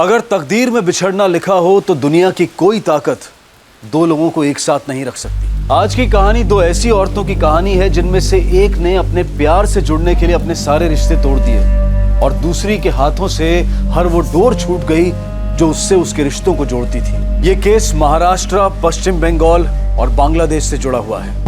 अगर तकदीर में बिछड़ना लिखा हो तो दुनिया की कोई ताकत दो लोगों को एक साथ नहीं रख सकती। आज की कहानी दो ऐसी औरतों की कहानी है जिनमें से एक ने अपने प्यार से जुड़ने के लिए अपने सारे रिश्ते तोड़ दिए और दूसरी के हाथों से हर वो डोर छूट गई जो उससे उसके रिश्तों को जोड़ती थी। ये केस महाराष्ट्र, पश्चिम बंगाल और बांग्लादेश से जुड़ा हुआ है।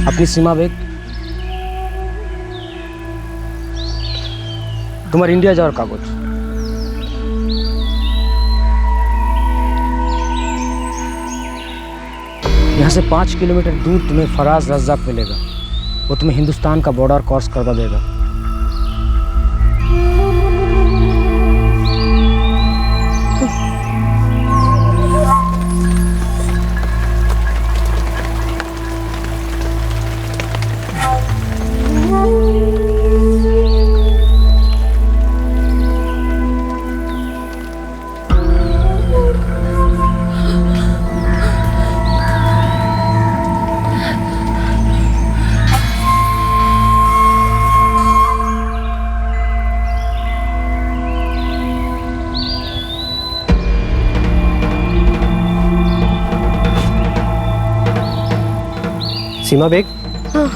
अपनी सीमा बेग, तुम्हारे इंडिया जाओ कागज। यहाँ से 5 किलोमीटर दूर तुम्हें फराज रज़्ज़ाक मिलेगा। वो तुम्हें हिंदुस्तान का बॉर्डर क्रॉस करवा देगा। सीमा बेग, हाँ।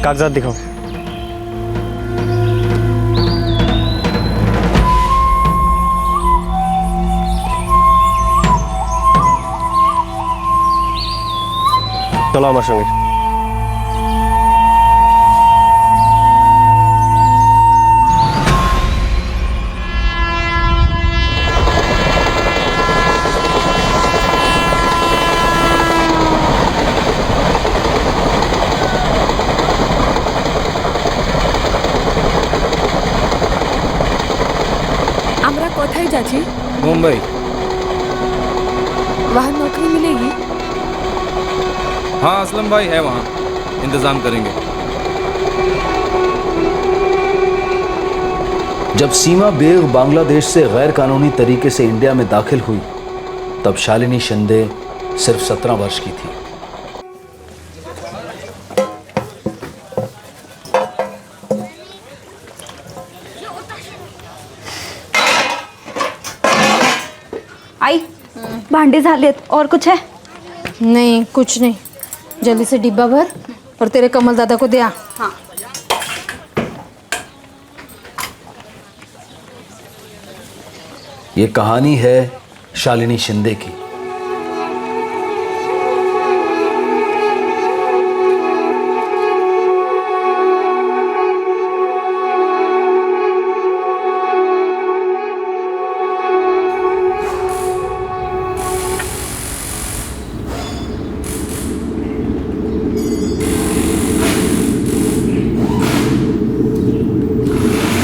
कागजात दिखाओ। चलो আমার সঙ্গে। कोথায় যাচ্ছি? मुंबई। वहाँ नौकरी मिलेगी? हाँ असलम भाई है वहाँ, इंतज़ाम करेंगे। जब सीमा बेग बांग्लादेश से गैर कानूनी तरीके से इंडिया में दाखिल हुई तब शालिनी शिंदे सिर्फ 17 वर्ष की थी। आई भांडे झालेत और कुछ है? नहीं कुछ नहीं, जल्दी से डिब्बा भर और तेरे कमल दादा को दे आ। हाँ। ये कहानी है शालिनी शिंदे की।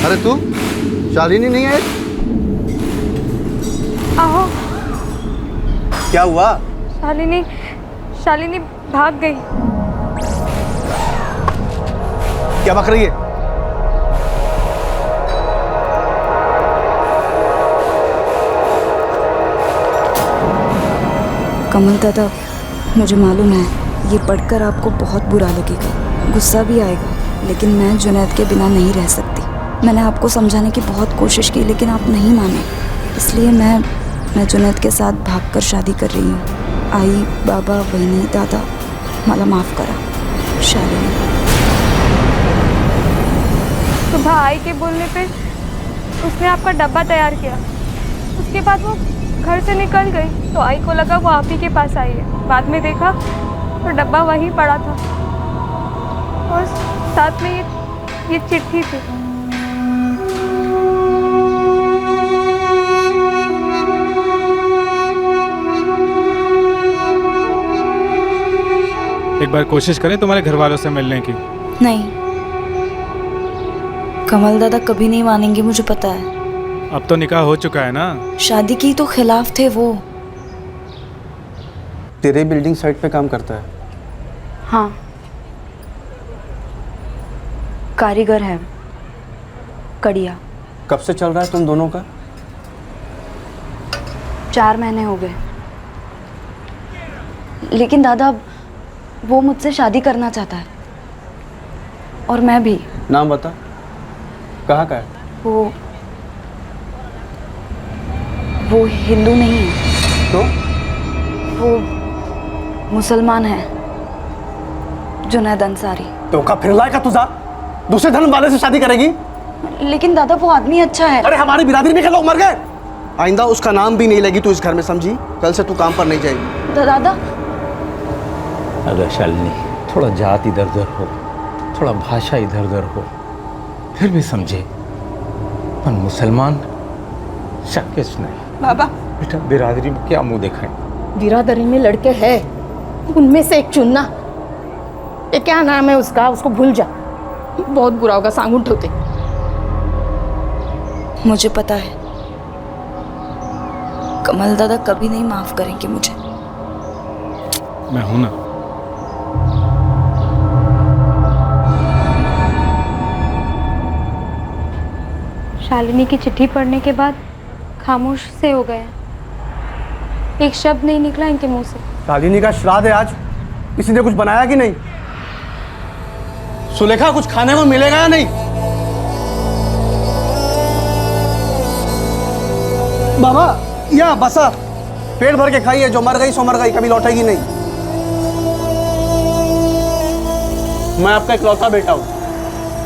अरे तू शालिनी नहीं है? आओ। क्या हुआ? शालिनी भाग गई। क्या बक रही है? कमल दादा, मुझे मालूम है ये पढ़कर आपको बहुत बुरा लगेगा, गुस्सा भी आएगा, लेकिन मैं जुनैद के बिना नहीं रह सकती। मैंने आपको समझाने की बहुत कोशिश की लेकिन आप नहीं माने, इसलिए मैं जुनैद के साथ भागकर शादी कर रही हूँ। आई, बाबा, बहनी, दादा, मला माफ़ करा। शालिनी। सुबह आई के बोलने पे उसने आपका डब्बा तैयार किया, उसके बाद वो घर से निकल गई तो आई को लगा वो आप ही के पास आई है। बाद में देखा तो डब्बा वहीं पड़ा था और साथ में ये चिट्ठी थी। एक बार कोशिश करें तुम्हारे घर वालों से मिलने की। नहीं, कमल दादा कभी नहीं मानेंगे, मुझे पता है। अब तो निकाह हो चुका है ना। शादी की तो खिलाफ थे वो। तेरे बिल्डिंग साइट पे काम करता है? हाँ, कारीगर है, कड़िया। कब से चल रहा है तुम दोनों का? 4 महीने हो गए। लेकिन दादा वो मुझसे शादी करना चाहता है, और मैं भी। नाम बता, कहाँ का है? वो हिंदू नहीं है। तो? वो मुसलमान है, जुनैद अंसारी। तो का फिर लायका तुझा दूसरे धर्म वाले से शादी करेगी? लेकिन दादा वो आदमी अच्छा है। अरे हमारी बिरादरी में के लोग मर गए। आइंदा उसका नाम भी नहीं लेगी तू इस घर में, समझी? कल से तू काम पर नहीं जाएगी। दादा अगर शालिनी थोड़ा जात इधर उधर हो, थोड़ा भाषा इधर उधर हो, फिर भी समझे। पर मुसलमान शक्किस नहीं। बाबा, बेटा बिरादरी में क्या मुंह दिखाएं? बिरादरी में लड़के हैं, उनमें से एक चुनना। ये क्या नाम है उसका, उसको भूल जा, बहुत बुरा होगा, सांगून ठेवते। मुझे पता है कमल दादा कभी नहीं माफ करेंगे मुझे। मैं हूं ना। शालिनी की चिट्ठी पढ़ने के बाद खामोश से हो गए। एक शब्द नहीं निकला इनके मुंह से। शालिनी का श्राद्ध है आज, किसी ने कुछ बनाया कि नहीं? सुलेखा कुछ खाने को मिलेगा या नहीं? बाबा या बसा, पेट भर के खाइए, जो मर गई सो मर गई, कभी लौटेगी नहीं। मैं आपका इकलौता बेटा हूं,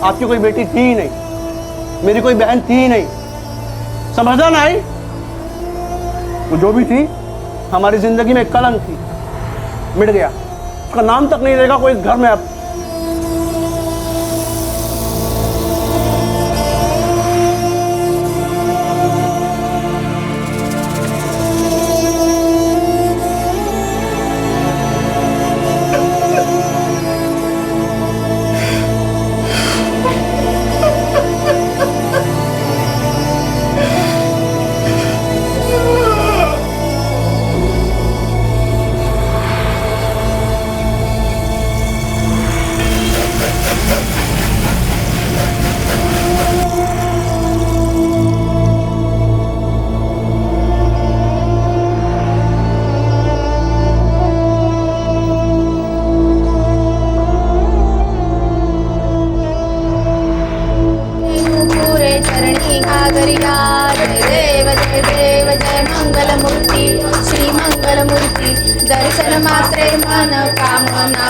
आपकी कोई बेटी थी ही नहीं, मेरी कोई बहन थी ही नहीं, समझा नहीं? वो जो भी थी हमारी जिंदगी में कलंक थी, मिट गया, उसका नाम तक नहीं रहेगा कोई इस घर में अब। दर्शन मात्रे मन कामना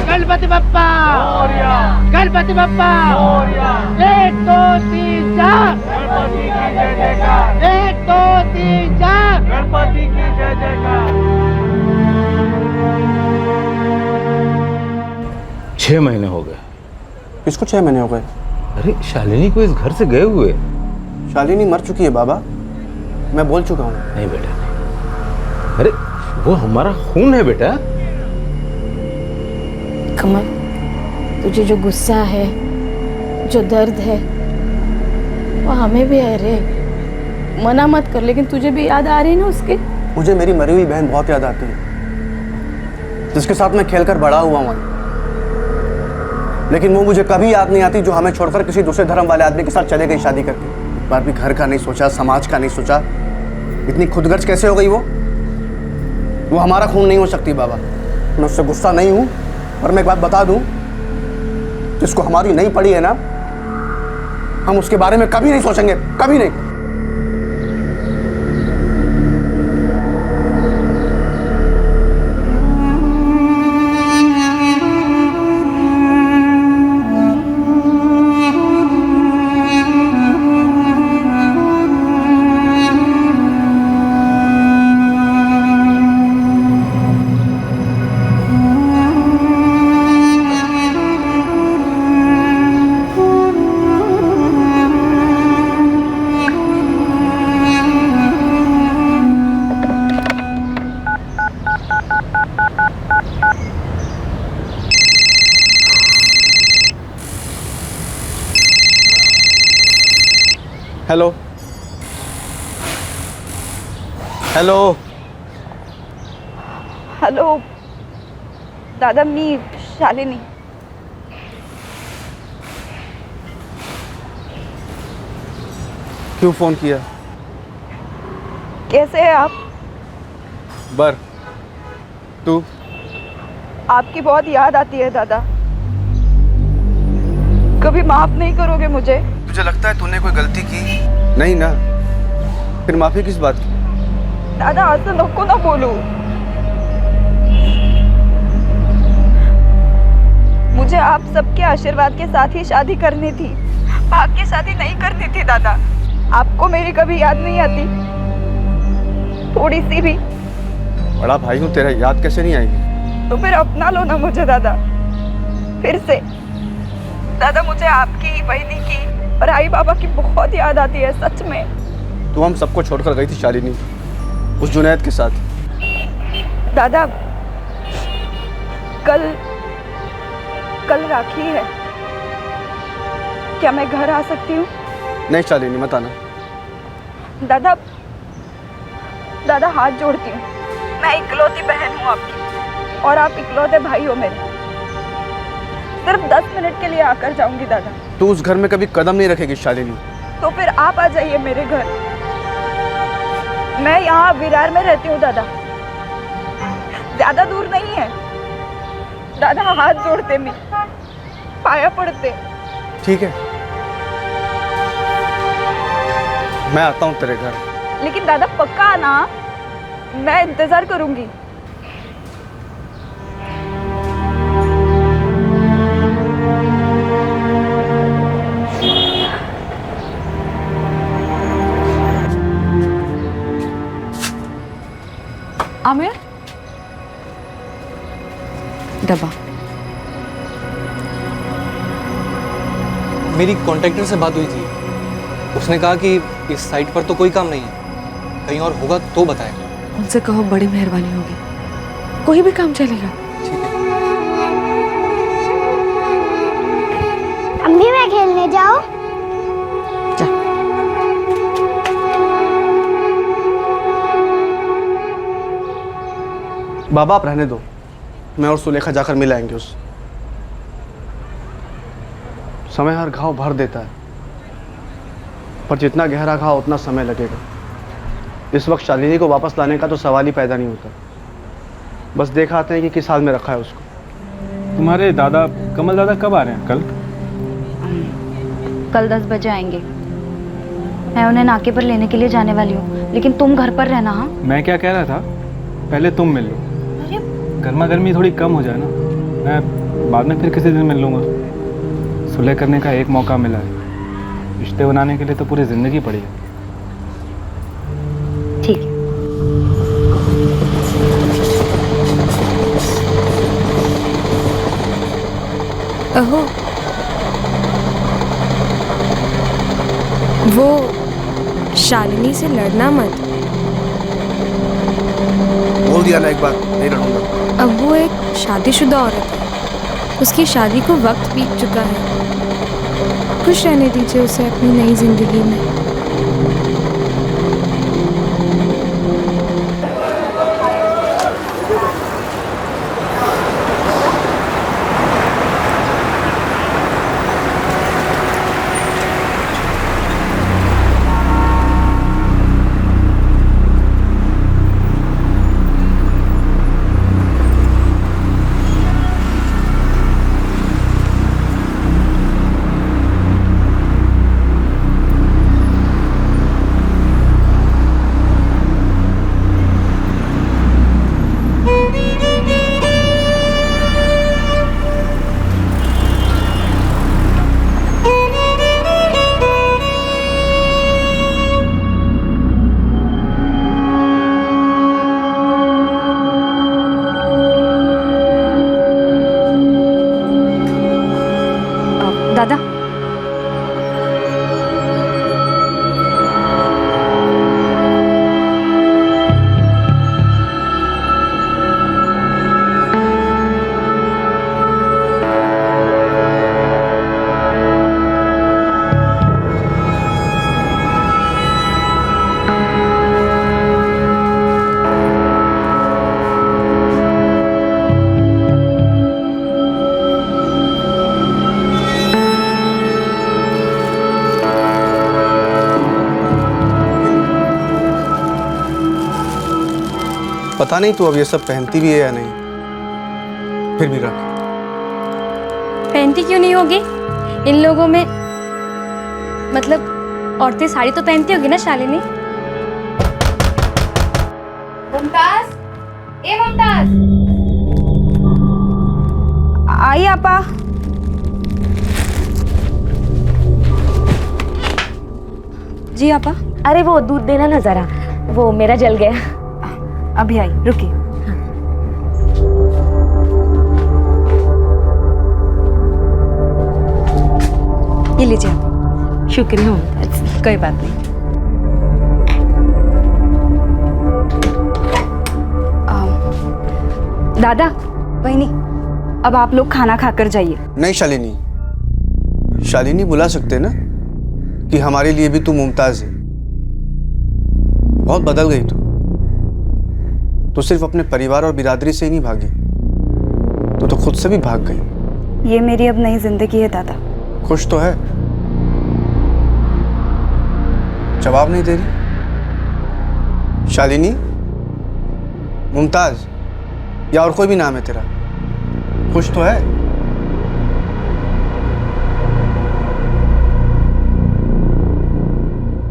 गणपति बप्पा गणपति बप्पा 1 2 3 4 1 2 3 4 गणपति की जय जयकार। 6 महीने हो गए। किसको 6 महीने हो गए? अरे शालिनी को इस घर से गए हुए। शालिनी मर चुकी है बाबा, मैं बोल चुका हूँ। नहीं बेटा नहीं। अरे वो हमारा खून है बेटा। कमल, तुझे जो गुस्सा है, जो दर्द है, वो हमें भी है रे। मना मत कर, लेकिन तुझे भी याद आ रही है ना उसके। मुझे मेरी मरी हुई बहन बहुत याद आती है, जिसके साथ मैं खेलकर बड़ा हुआ हूँ। लेकिन वो मुझे कभी याद नहीं आती जो हमें छोड़कर किसी दूसरे धर्म वाले आदमी के साथ चले गई शादी करके। एक बार भी घर का नहीं सोचा, समाज का नहीं सोचा। इतनी खुदगर्ज कैसे हो गई वो हमारा खून नहीं हो सकती बाबा। मैं उससे गुस्सा नहीं हूँ, पर मैं एक बात बता दूँ, जिसको हमारी नहीं पड़ी है ना, हम उसके बारे में कभी नहीं सोचेंगे, कभी नहीं। हेलो हेलो हॅलो दादा, मी शालिनी. क्यों फोन किया? कैसे हैं आप? बर, तू? आपकी बहुत याद आती है दादा. कभी माफ नहीं करोगे मुझे? तुझे लगता है तूने कोई गलती की? नहीं ना, फिर माफी किस बात की? दादा असं नको ना बोलू. मुझे आप सबके आशीर्वाद के साथ ही शादी करनी थी, भाग की शादी नहीं करनी थी दादा. आपको मेरी कभी याद नहीं आती? थोड़ी सी भी? बड़ा भाई हूँ तेरा, याद कैसे नहीं आएगी? तो फिर अपना लो ना मुझे दादा, फिर से. दादा मुझे आपकी, बहनी की और आई बाबा की बहुत याद आती है सच में. तू हम सबको छोड़कर गई थी शालिनी, उस जुनैद के साथ. दादा कल राखी है, क्या मैं घर आ सकती हूँ? नहीं शालिनी, मत आना. दादा हाथ जोड़ती हूँ, मैं इकलौती बहन हूँ आपकी और आप इकलौते भाई हो मेरे. सिर्फ 10 मिनट के लिए आकर जाऊंगी दादा. तू उस घर में कभी कदम नहीं रखेगी शालिनी. तो फिर आप आ जाइए मेरे घर. मैं यहाँ विरार में रहती हूँ दादा, ज्यादा दूर नहीं है. दादा हाथ जोड़ते, मैं पाया पड़ते. ठीक है, मैं आता हूँ तेरे घर. लेकिन दादा पक्का आना, मैं इंतजार करूंगी. आमिर, डब्बा. मेरी कॉन्ट्रैक्टर से बात हुई थी, उसने कहा कि इस साइट पर तो कोई काम नहीं है, कहीं और होगा तो बताएं. उनसे कहो बड़ी मेहरबानी होगी, कोई भी काम चलेगा. अम्मी मैं खेलने जाओ. बाबा आप रहने दो, मैं और सुलेखा जाकर मिल आएंगे. उस समय हर घाव भर देता है, पर जितना गहरा घाव उतना समय लगेगा. इस वक्त शालिनी को वापस लाने का तो सवाल ही पैदा नहीं होता. बस देखा आते हैं कि किस हाल में रखा है उसको. तुम्हारे दादा कमल दादा कब आ रहे हैं? कल 10 बजे आएंगे. मैं उन्हें नाके पर लेने के लिए जाने वाली हूँ, लेकिन तुम घर पर रहना. हाँ, मैं क्या कह रहा था, पहले तुम मिल लो, गर्मा गर्मी थोड़ी कम हो जाए ना. मैं बाद में फिर किसी दिन मिल लूँगा. सुलह करने का एक मौका मिला है, रिश्ते बनाने के लिए तो पूरी ज़िंदगी पड़ी है. ठीक है. अहो, वो शालिनी से लड़ना मत. बोल दिया ना एक बार, नहीं लड़ूंगा. अब वो एक शादीशुदा औरत है, उसकी शादी को वक्त बीत चुका है. खुश रहने दीजिए उसे अपनी नई जिंदगी में. पता नहीं तू अब ये सब पहनती भी है या नहीं, फिर भी रख। पहनती क्यों नहीं होगी? इन लोगों में मतलब औरतें साड़ी तो पहनती होगी ना शालिनी। मुमताज, ए मुमताज, आई आपा। जी आपा। अरे वो दूध देना ना जरा, वो मेरा जल गया। अभी आई, रुकिए। ये लीजिए आप। शुक्रिया मुमताज। कोई बात नहीं। दादा, वही अब आप लोग खाना खाकर जाइए। नहीं शालिनी, शालिनी बुला सकते ना कि हमारे लिए भी तू मुमताज है। बहुत बदल गई तू सिर्फ अपने परिवार और बिरादरी से ही नहीं भागी, तो खुद से भी भाग गई। ये मेरी अब नई जिंदगी है दादा। खुश तो है? जवाब नहीं दे रही। शालिनी, मुमताज या और कोई भी नाम है तेरा, खुश तो है?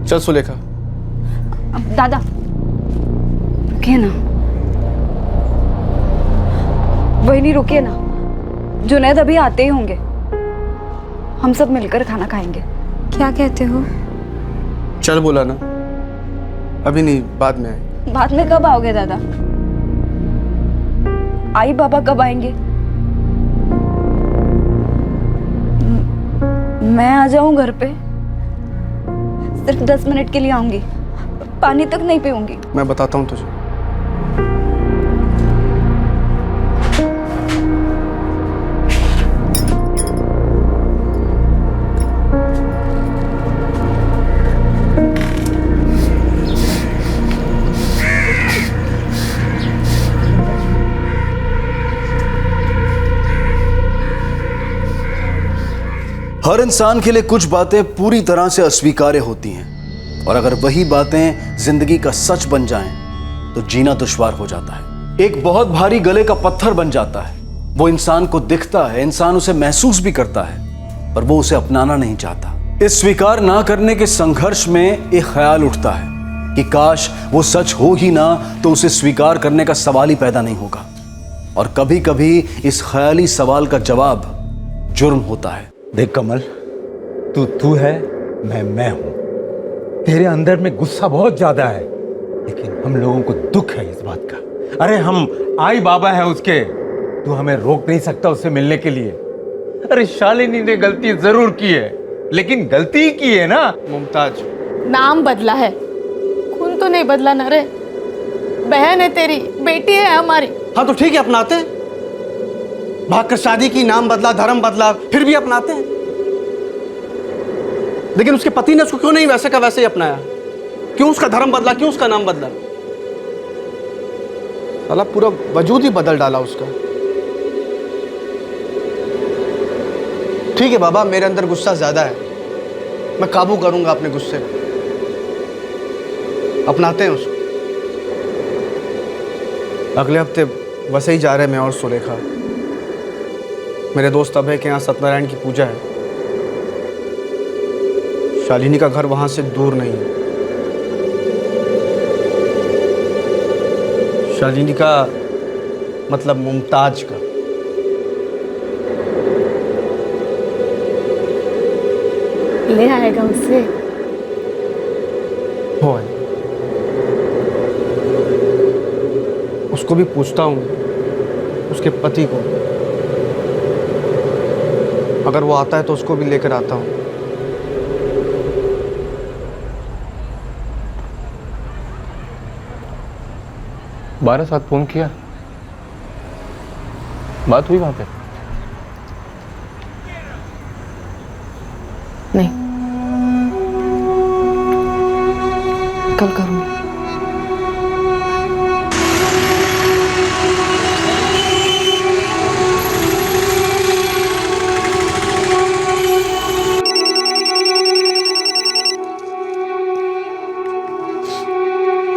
चल सुलेखा। दादा रुकिए ना, वही रुकिए ना, जुनैद अभी आते ही होंगे, हम सब मिलकर खाना खाएंगे। क्या कहते हो? चल बोला ना, अभी नहीं, बाद में आए। बाद में कब आओगे दादा? आई बाबा कब आएंगे? मैं आ जाऊं घर पे? सिर्फ 10 मिनट के लिए आऊंगी, पानी तक नहीं पीऊंगी। मैं बताता हूं तुझे। हर इंसान के लिए कुछ बातें पूरी तरह से अस्वीकार्य होती हैं, और अगर वही बातें जिंदगी का सच बन जाएं, तो जीना दुश्वार हो जाता है। एक बहुत भारी गले का पत्थर बन जाता है। वो इंसान को दिखता है, इंसान उसे महसूस भी करता है, पर वो उसे अपनाना नहीं चाहता। इस स्वीकार ना करने के संघर्ष में एक ख्याल उठता है कि काश वो सच हो ही ना, तो उसे स्वीकार करने का सवाल ही पैदा नहीं होगा। और कभी कभी इस ख्याली सवाल का जवाब जुर्म होता है। देख कमल, तू है, मैं हूं। तेरे अंदर में गुस्सा बहुत ज्यादा है, लेकिन हम लोगों को दुख है इस बात का। अरे हम आई बाबा है उसके, तू हमें रोक नहीं सकता उससे मिलने के लिए। अरे शालिनी ने गलती जरूर की है, लेकिन गलती ही की है ना। मुमताज, नाम बदला है, खून तो नहीं बदला ना रे। बहन है तेरी, बेटी है हमारी। हाँ तो ठीक है, अपनाते हैं। भागकर शादी की, नाम बदला, धर्म बदला, फिर भी अपनाते हैं। लेकिन उसके पति ने उसको क्यों नहीं वैसे का वैसे ही अपनाया? क्यों उसका धर्म बदला, क्यों उसका नाम बदला? साला पूरा वजूद ही बदल डाला उसका। ठीक है बाबा, मेरे अंदर गुस्सा ज्यादा है, मैं काबू करूंगा अपने गुस्से को। अपनाते हैं उसको। अगले हफ्ते वैसे ही जा रहे हैं मैं और सुलेखा। मेरे दोस्त अभय के यहाँ सत्यनारायण की पूजा है। शालिनी का घर वहां से दूर नहीं है। शालिनी का मतलब मुमताज का। ले आएगा उसे। हो है। उसको भी पूछता हूँ, उसके पति को। अगर वो आता है तो उसको भी लेकर आता हूँ। बारह साथ फोन किया, बात हुई वहां पे? नहीं, कल करूँगी।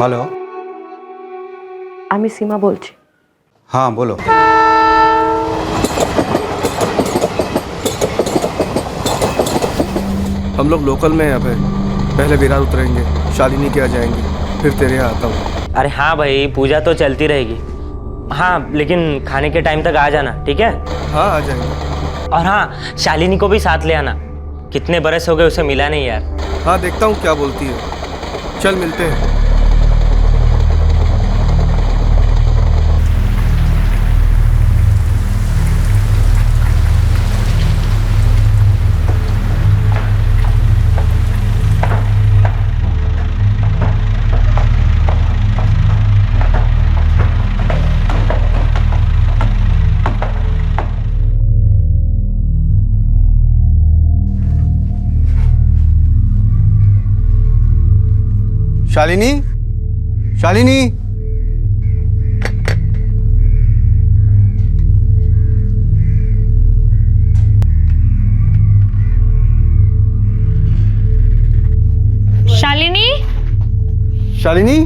हेलो, আমি সীমা বলছি। हाँ बोलो। हम लोग लोकल में हैं यहाँ पे। पहले विरार उतरेंगे, शालिनी के यहाँ जाएंगे, फिर तेरे यहाँ आता हूँ। अरे हाँ भाई, पूजा तो चलती रहेगी। हाँ लेकिन खाने के टाइम तक आ जाना, ठीक है? हाँ आ जाएंगे। और हाँ, शालिनी को भी साथ ले आना। कितने बरस हो गए उसे मिला नहीं यार। हाँ देखता हूँ क्या बोलती है। चल मिलते हैं। शालिनी, शालिनी, शालिनी, शालिनी,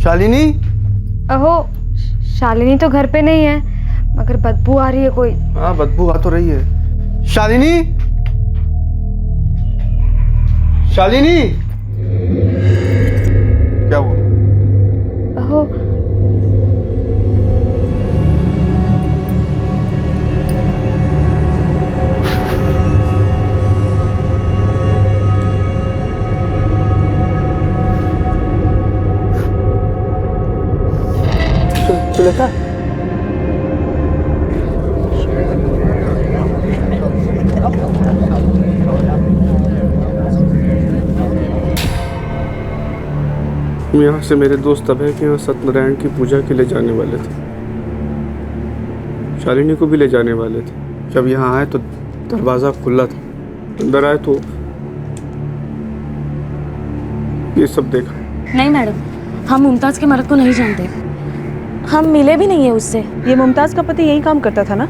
शालिनी। अहो शालिनी तो घर पे नहीं है, मगर बदबू आ रही है कोई। हाँ बदबू आ तो रही है। शालिनी, शालिनी, क्या हुआ? अहो सुलेखा, यहाँ से मेरे दोस्त अभय के यहाँ सत्यनारायण की पूजा के लिए जाने वाले थे। शालिनी को भी ले जाने वाले थे। जब यहाँ आए तो दरवाज़ा खुला था। अंदर आए तो ये सब देखा। नहीं मैडम, हम मुमताज़ के मर्द को नहीं जानते। हम मिले भी नहीं है उससे। ये मुमताज़ का पति यही काम करता था ना?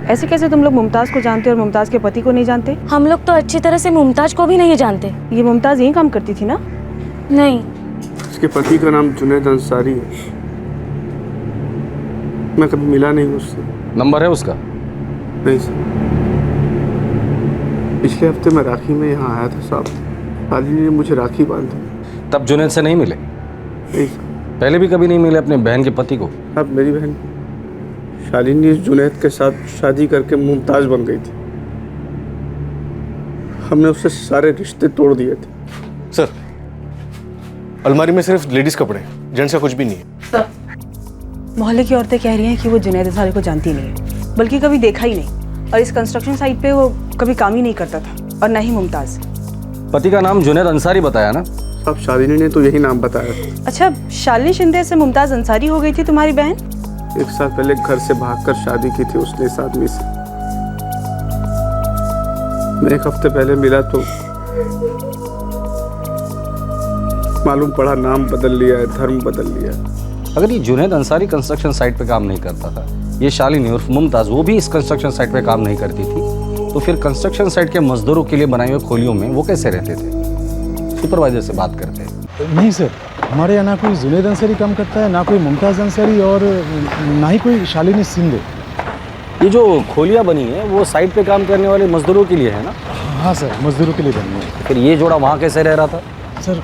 ऐसे कैसे तुम लोग मुमताज़ को जानते और मुमताज़ के पति को नहीं जानते? हम लोग तो अच्छी तरह से मुमताज़ को भी नहीं जानते। ये मुमताज़ यही काम करती थी ना? नहीं। इसके पति का नाम जुनैद अंसारी है। मैं कभी मिला नहीं उससे। नंबर है उसका? नहीं सर। पिछले हफ्ते मैं राखी में यहाँ आया था साहब। शालिनी ने मुझे राखी बांधी। तब जुनैद से नहीं मिले? नहीं सर। पहले भी कभी नहीं मिले अपने बहन के पति को? अब मेरी बहन शालिनी जुनैद के साथ शादी करके मुमताज़ बन गई थी। हमने उससे सारे रिश्ते तोड़ दिए थे। सर, अलमारी में सिर्फ लेडीज कपड़े, जेंट्स का कुछ भी नहीं है। सर, मोहल्ले की औरतें कह रही हैं कि वो जुनैद अंसारी को जानती नहीं है, बल्कि कभी देखा ही नहीं। और इस कंस्ट्रक्शन साइट पे वो कभी काम ही नहीं करता था, और ना ही मुमताज़। पति का नाम जुनैद अंसारी बताया ना? अब शालिनी ने तो यही नाम बताया था। अच्छा, शालिनी शिंदे से मुमताज़ अंसारी हो गई थी तुम्हारी बहन? 1 साल पहले घर से भागकर शादी की थी उसने इस आदमी से। मैं 1 हफ्ते पहले मिला तो मालूम पड़ा नाम बदल लिया है, धर्म बदल लिया है। अगर ये जुनैद अंसारी कंस्ट्रक्शन साइट पे काम नहीं करता था, ये शालिनी उर्फ मुमताज़ वो भी इस कंस्ट्रक्शन साइट पे काम नहीं करती थी, तो फिर कंस्ट्रक्शन साइट के मजदूरों के लिए बनाए हुए खोलियों में वो कैसे रहते थे? सुपरवाइजर से बात करते हैं। नहीं सर, हमारे यहाँ ना कोई जुनैद अंसारी काम करता है, ना कोई मुमताज़ अंसारी, और ना ही कोई शालिनी शिंदे। ये जो खोलियाँ बनी है वो साइट पे काम करने वाले मजदूरों के लिए है ना? हाँ सर, मजदूरों के लिए बनी है। फिर ये जोड़ा वहाँ कैसे रह रहा था? सर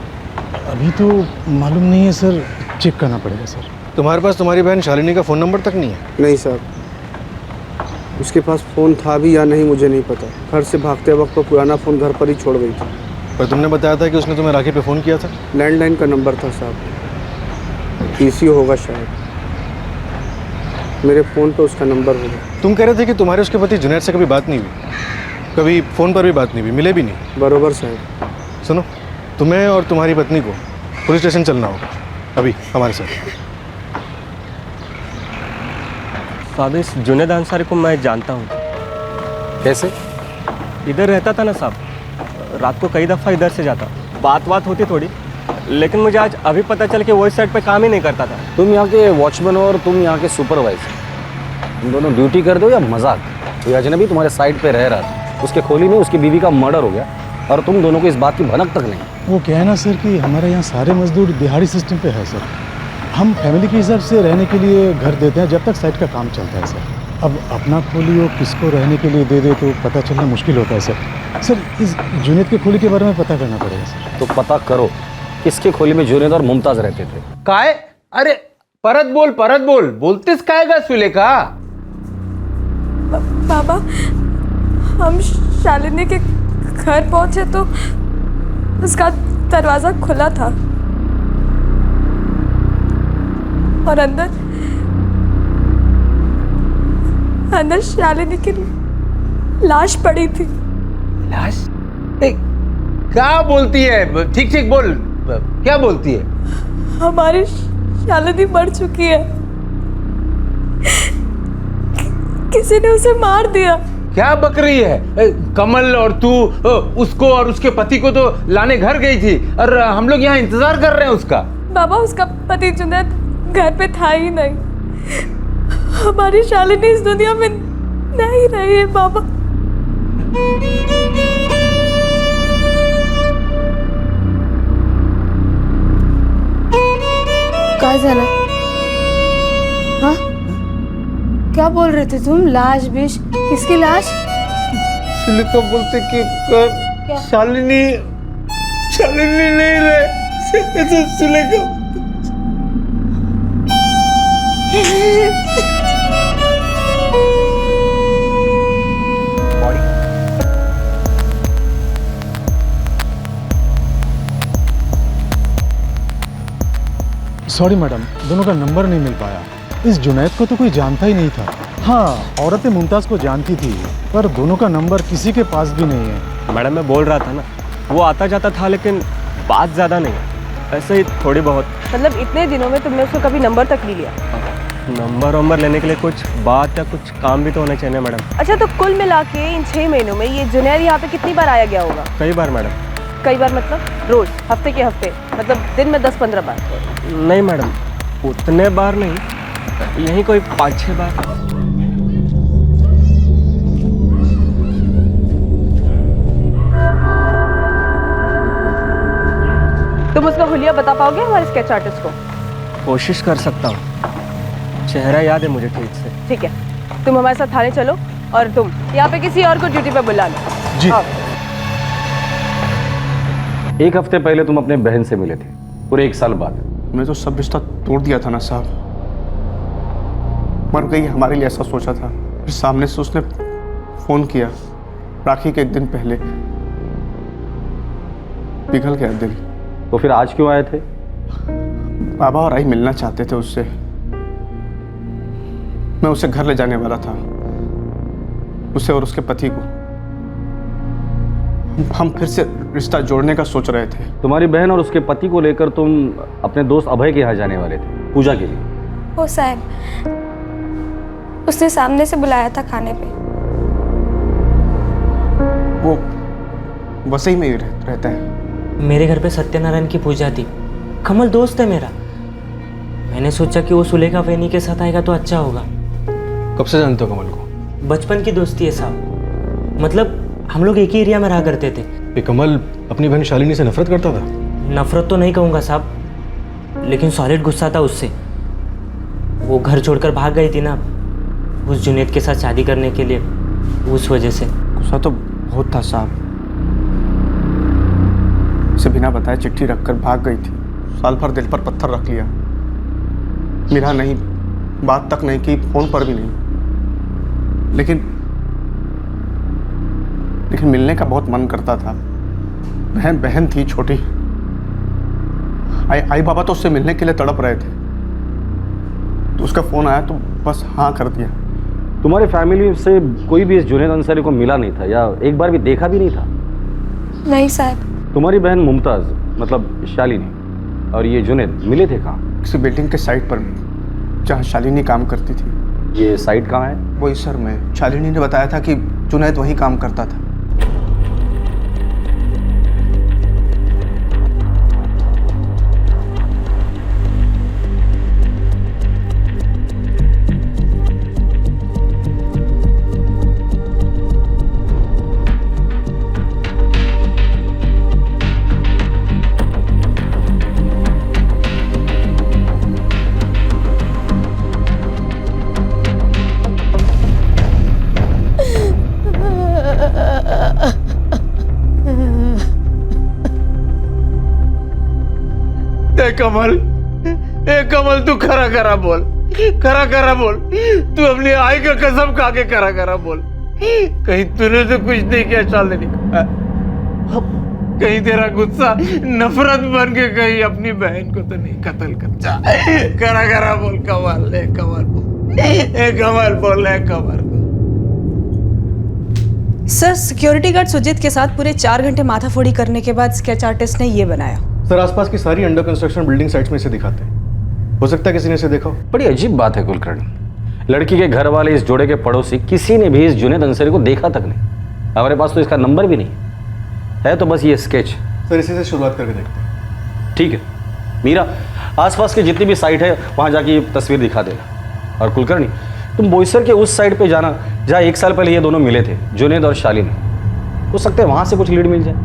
अभी तो मालूम नहीं है सर, चेक करना पड़ेगा सर। तुम्हारे पास तुम्हारी बहन शालिनी का फ़ोन नंबर तक नहीं है? नहीं सर, उसके पास फ़ोन था भी या नहीं मुझे नहीं पता। घर से भागते वक्त तो पुराना फ़ोन घर पर ही छोड़ गई थी। पर तुमने बताया था कि उसने तुम्हें राखी पे फ़ोन किया था। लैंडलाइन का नंबर था साहब, पीसीओ होगा शायद। मेरे फ़ोन पे उसका नंबर होगा। तुम कह रहे थे कि तुम्हारे उसके पति जुनैद से कभी बात नहीं हुई, कभी फ़ोन पर भी बात नहीं हुई, मिले भी नहीं। बरोबर साहब। सुनो, तुम्हें और तुम्हारी पत्नी को पुलिस स्टेशन चलना होगा अभी हमारे साथ। साहब, इस जुनैद अंसारी को मैं जानता हूँ। कैसे? इधर रहता था ना साहब, रात को कई दफ़ा इधर से जाता, बात होती थोड़ी, लेकिन मुझे आज अभी पता चल कि वो इस साइड पे काम ही नहीं करता था। तुम यहाँ के वॉचमैन हो और तुम यहाँ के सुपरवाइजर, तुम दोनों ड्यूटी कर दो या मजाक? कोई अजनबी तुम्हारे साइड पे रह रहा था, उसके खोली में उसकी बीवी का मर्डर हो गया और तुम दोनों को इस बात की भनक तक नहीं। वो क्या है ना सर कि हमारे यहाँ सारे मजदूर दिहाड़ी सिस्टम पे है सर। हम फैमिली के हिसाब से रहने के लिए घर देते हैं जब तक साइट का काम चलता है सर। अब अपना खोली वो किसको रहने के लिए दे दे तो पता चलना मुश्किल होता है सर। सर इस जुनेद के खोली के बारे में पता करना पड़ेगा सर। तो पता करो किसके खोली में जुनेद और मुमताज रहते थे। काय? अरे परत बोल बोलतेस काय गा सुलेखा? बाबा, हम शालिनी के घर पहुंचे तो उसका दरवाजा खुला था और अंदर शालिनी की लाश पड़ी थी। लाश? क्या बोलती है? ठीक ठीक बोल, क्या बोलती है? हमारी शालिनी मर चुकी है, किसी ने उसे मार दिया। क्या बक रही है? कमल और तू उसको और उसके पति को तो लाने घर गई थी और हम लोग यहाँ इंतजार कर रहे हैं उसका। बाबा, उसका पति जुनैद घर पे था ही नहीं। हमारी शालिनी इस दुनिया में नहीं रही है बाबा। क्या झालं? हाँ, क्या बोल रहे थे तुम? लाश बिश? किसकी लाश? सुलेखा बोलते कि शालिनी नहीं रहे। सुलेखा सॉरी मैडम, दोनों का नंबर नहीं मिल पाया। इस जुनैद को तो कोई जानता ही नहीं था। हाँ, औरतें मुमताज़ को जानती थी पर दोनों का नंबर किसी के पास भी नहीं है। मैडम मैं बोल रहा था ना, वो आता जाता था लेकिन बात ज़्यादा नहीं, ऐसे ही थोड़ी बहुत। मतलब इतने दिनों में तुमने उसको कभी नंबर तक नहीं लिया? नंबर लेने के लिए कुछ बात या कुछ काम भी तो होना चाहिए ना मैडम। अच्छा, तो कुल मिला के इन 6 महीनों में ये जुनैद यहाँ पे कितनी बार आया गया होगा? कई बार मैडम। कई बार मतलब रोज, हफ्ते के हफ्ते, मतलब दिन में 10-15 बार? नहीं मैडम, उतने बार नहीं, यही कोई 5-6 बार। तुम उसका हुलिया बता पाओगे हमारे स्केच आर्टिस्ट को? कोशिश कर सकता हूँ, चेहरा याद है मुझे ठीक से। ठीक है, तुम हमारे साथ थाने चलो और तुम यहाँ पे किसी और को ड्यूटी पे बुला लो। जी। एक हफ्ते पहले तुम अपने बहन से मिले थे, पूरे 1 साल बाद। मैं तो सब रिश्ता तोड़ दिया था ना साहब, मर गई हमारे लिए ऐसा सोचा था। फिर सामने से उसने फोन किया राखी के 1 दिन पहले, पिघल गया दिल। तो फिर आज क्यों आए थे? बाबा और आई मिलना चाहते थे उससे। मैं उसे घर ले जाने वाला था, उसे और उसके पति को। हम फिर से रिश्ता जोड़ने का सोच रहे थे। तुम्हारी बहन और उसके पति को लेकर तुम अपने दोस्त अभय के यहाँ जाने वाले थे पूजा के लिए। ओ साहब, उसने सामने से बुलाया था खाने पे। वो वसई में ही रहता है। मेरे घर पे सत्यनारायण की पूजा थी, कमल दोस्त है मेरा। मैंने सोचा कि वो सुलेखा वेनी के साथ आएगा तो अच्छा होगा। कब से जानते हो कमल को? बचपन की दोस्ती है साहब, मतलब हम लोग एक ही एरिया में रहा करते थे। ये कमल अपनी बहन शालिनी से नफरत करता था? नफरत तो नहीं कहूँगा साहब, लेकिन सॉलिड गुस्सा था उससे। वो घर छोड़कर भाग गई थी ना उस जुनेद के साथ शादी करने के लिए, उस वजह से। गुस्सा तो बहुत था साहब, उसे बिना बताए चिट्ठी रखकर भाग गई थी। साल भर दिल पर पत्थर रख लिया, मिला नहीं, बात तक नहीं की, फोन पर भी नहीं। लेकिन मिलने का बहुत मन करता था। बहन थी छोटी, आई बाबा तो उससे मिलने के लिए तड़प रहे थे, तो उसका फोन आया तो बस हाँ कर दिया। तुम्हारे फैमिली से कोई भी इस जुनेद अंसारी को मिला नहीं था या एक बार भी देखा भी नहीं था? नहीं साहब। तुम्हारी बहन मुमताज मतलब शालिनी और ये जुनेद मिले थे कहाँ? किसी बिल्डिंग के साइट पर जहाँ शालिनी काम करती थी। ये साइट कहाँ है? वही सर, में शालिनी ने बताया था कि जुनेद वहीं काम करता था। कमल, ए कमल तू खरा खरा बोल, खरा खरा बोल, तू अपनी आई का कसम खा के खरा खरा बोल, कहीं तूने तो कुछ नहीं किया शालिनी, कहीं तेरा गुस्सा नफरत बन के कहीं अपनी बहन को तो नहीं कत्ल कर जा, खरा खरा बोल कमल, ले कमल बोल, ए कमल बोल, ले कमल। सर, सिक्योरिटी गार्ड सुजीत के साथ पूरे 4 घंटे माथाफोड़ी करने के बाद स्केच आर्टिस्ट ने ये बनाया। सर आसपास की सारी अंडर कंस्ट्रक्शन बिल्डिंग साइट्स में से दिखाते हैं, हो सकता है किसी ने इसे देखा हो। बड़ी अजीब बात है कुलकर्णी, लड़की के घर वाले, इस जोड़े के पड़ोसी, किसी ने भी इस जुनैद अंसारी को देखा तक नहीं। हमारे पास तो इसका नंबर भी नहीं है, तो बस ये स्केच। सर इसी से शुरुआत करके देखते हैं। ठीक है मीरा, आसपास की जितनी भी साइट है वहां जाके ये तस्वीर दिखा देना। और कुलकर्णी तुम बोईसर के उस साइड पे जाना जहाँ 1 साल पहले ये दोनों मिले थे, जुनैद और शालिनी। हो सकता है वहां से कुछ लीड मिल जाए।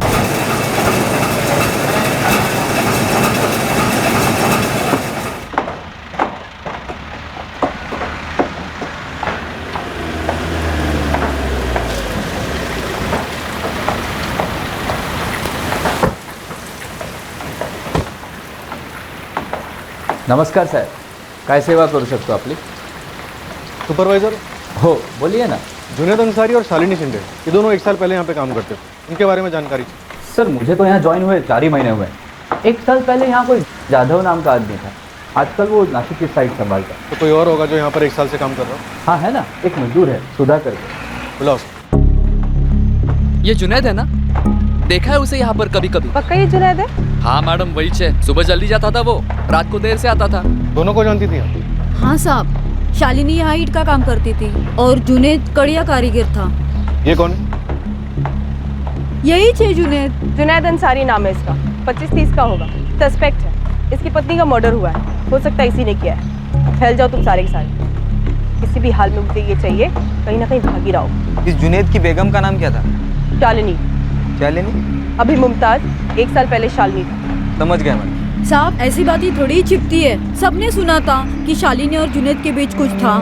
नमस्कार साहेब, काय सेवा करू शकतो आपली? सुपरवाइजर हो, बोलिए ना। जुनैद अंसारी और शालिनी शिंदे, ये दोनों 1 साल पहले यहाँ पे काम करते थे, इनके बारे में जानकारी। सर मुझे तो यहाँ ज्वाइन हुए 4 ही महीने हुए। 1 साल पहले यहाँ कोई जाधव नाम का आदमी था, आजकल वो नासिक की साइड संभालता। तो कोई और होगा जो यहाँ पर 1 साल से काम कर रहा हो? हाँ है ना, एक मजदूर है सुधा करके। बुलाओ। ये जुनैद है ना? देखा है उसे यहाँ पर कभी कभी। पक्का ये जुनैद है? हाँ मैडम वही है, सुबह जल्दी जाता था वो, रात को देर से आता था। दोनों को जानती थी? हाँ साहब, शालिनी यहाँ ईंट का काम करती थी और जुनैद कड़िया कारीगर था। ये कौन है? यही है जुनैद। जुनैद अंसारी नाम है इसका, 25-30 का होगा, सस्पेक्ट है। इसकी पत्नी का मर्डर हुआ है, हो सकता है इसी ने किया है। फैल जाओ तुम सारे के सारे, किसी भी हाल में मुझे ये चाहिए, कहीं ना कहीं भागी रहो। इस जुनैद की बेगम का नाम क्या था? शालिनी। शालिनी? अभी मुमताज, 1 साल पहले शालिनी था। समझ गया मैं। साहब ऐसी बातें थोड़ी छिपती है, सबने सुना था कि शालिनी और जुनैद के बीच कुछ था।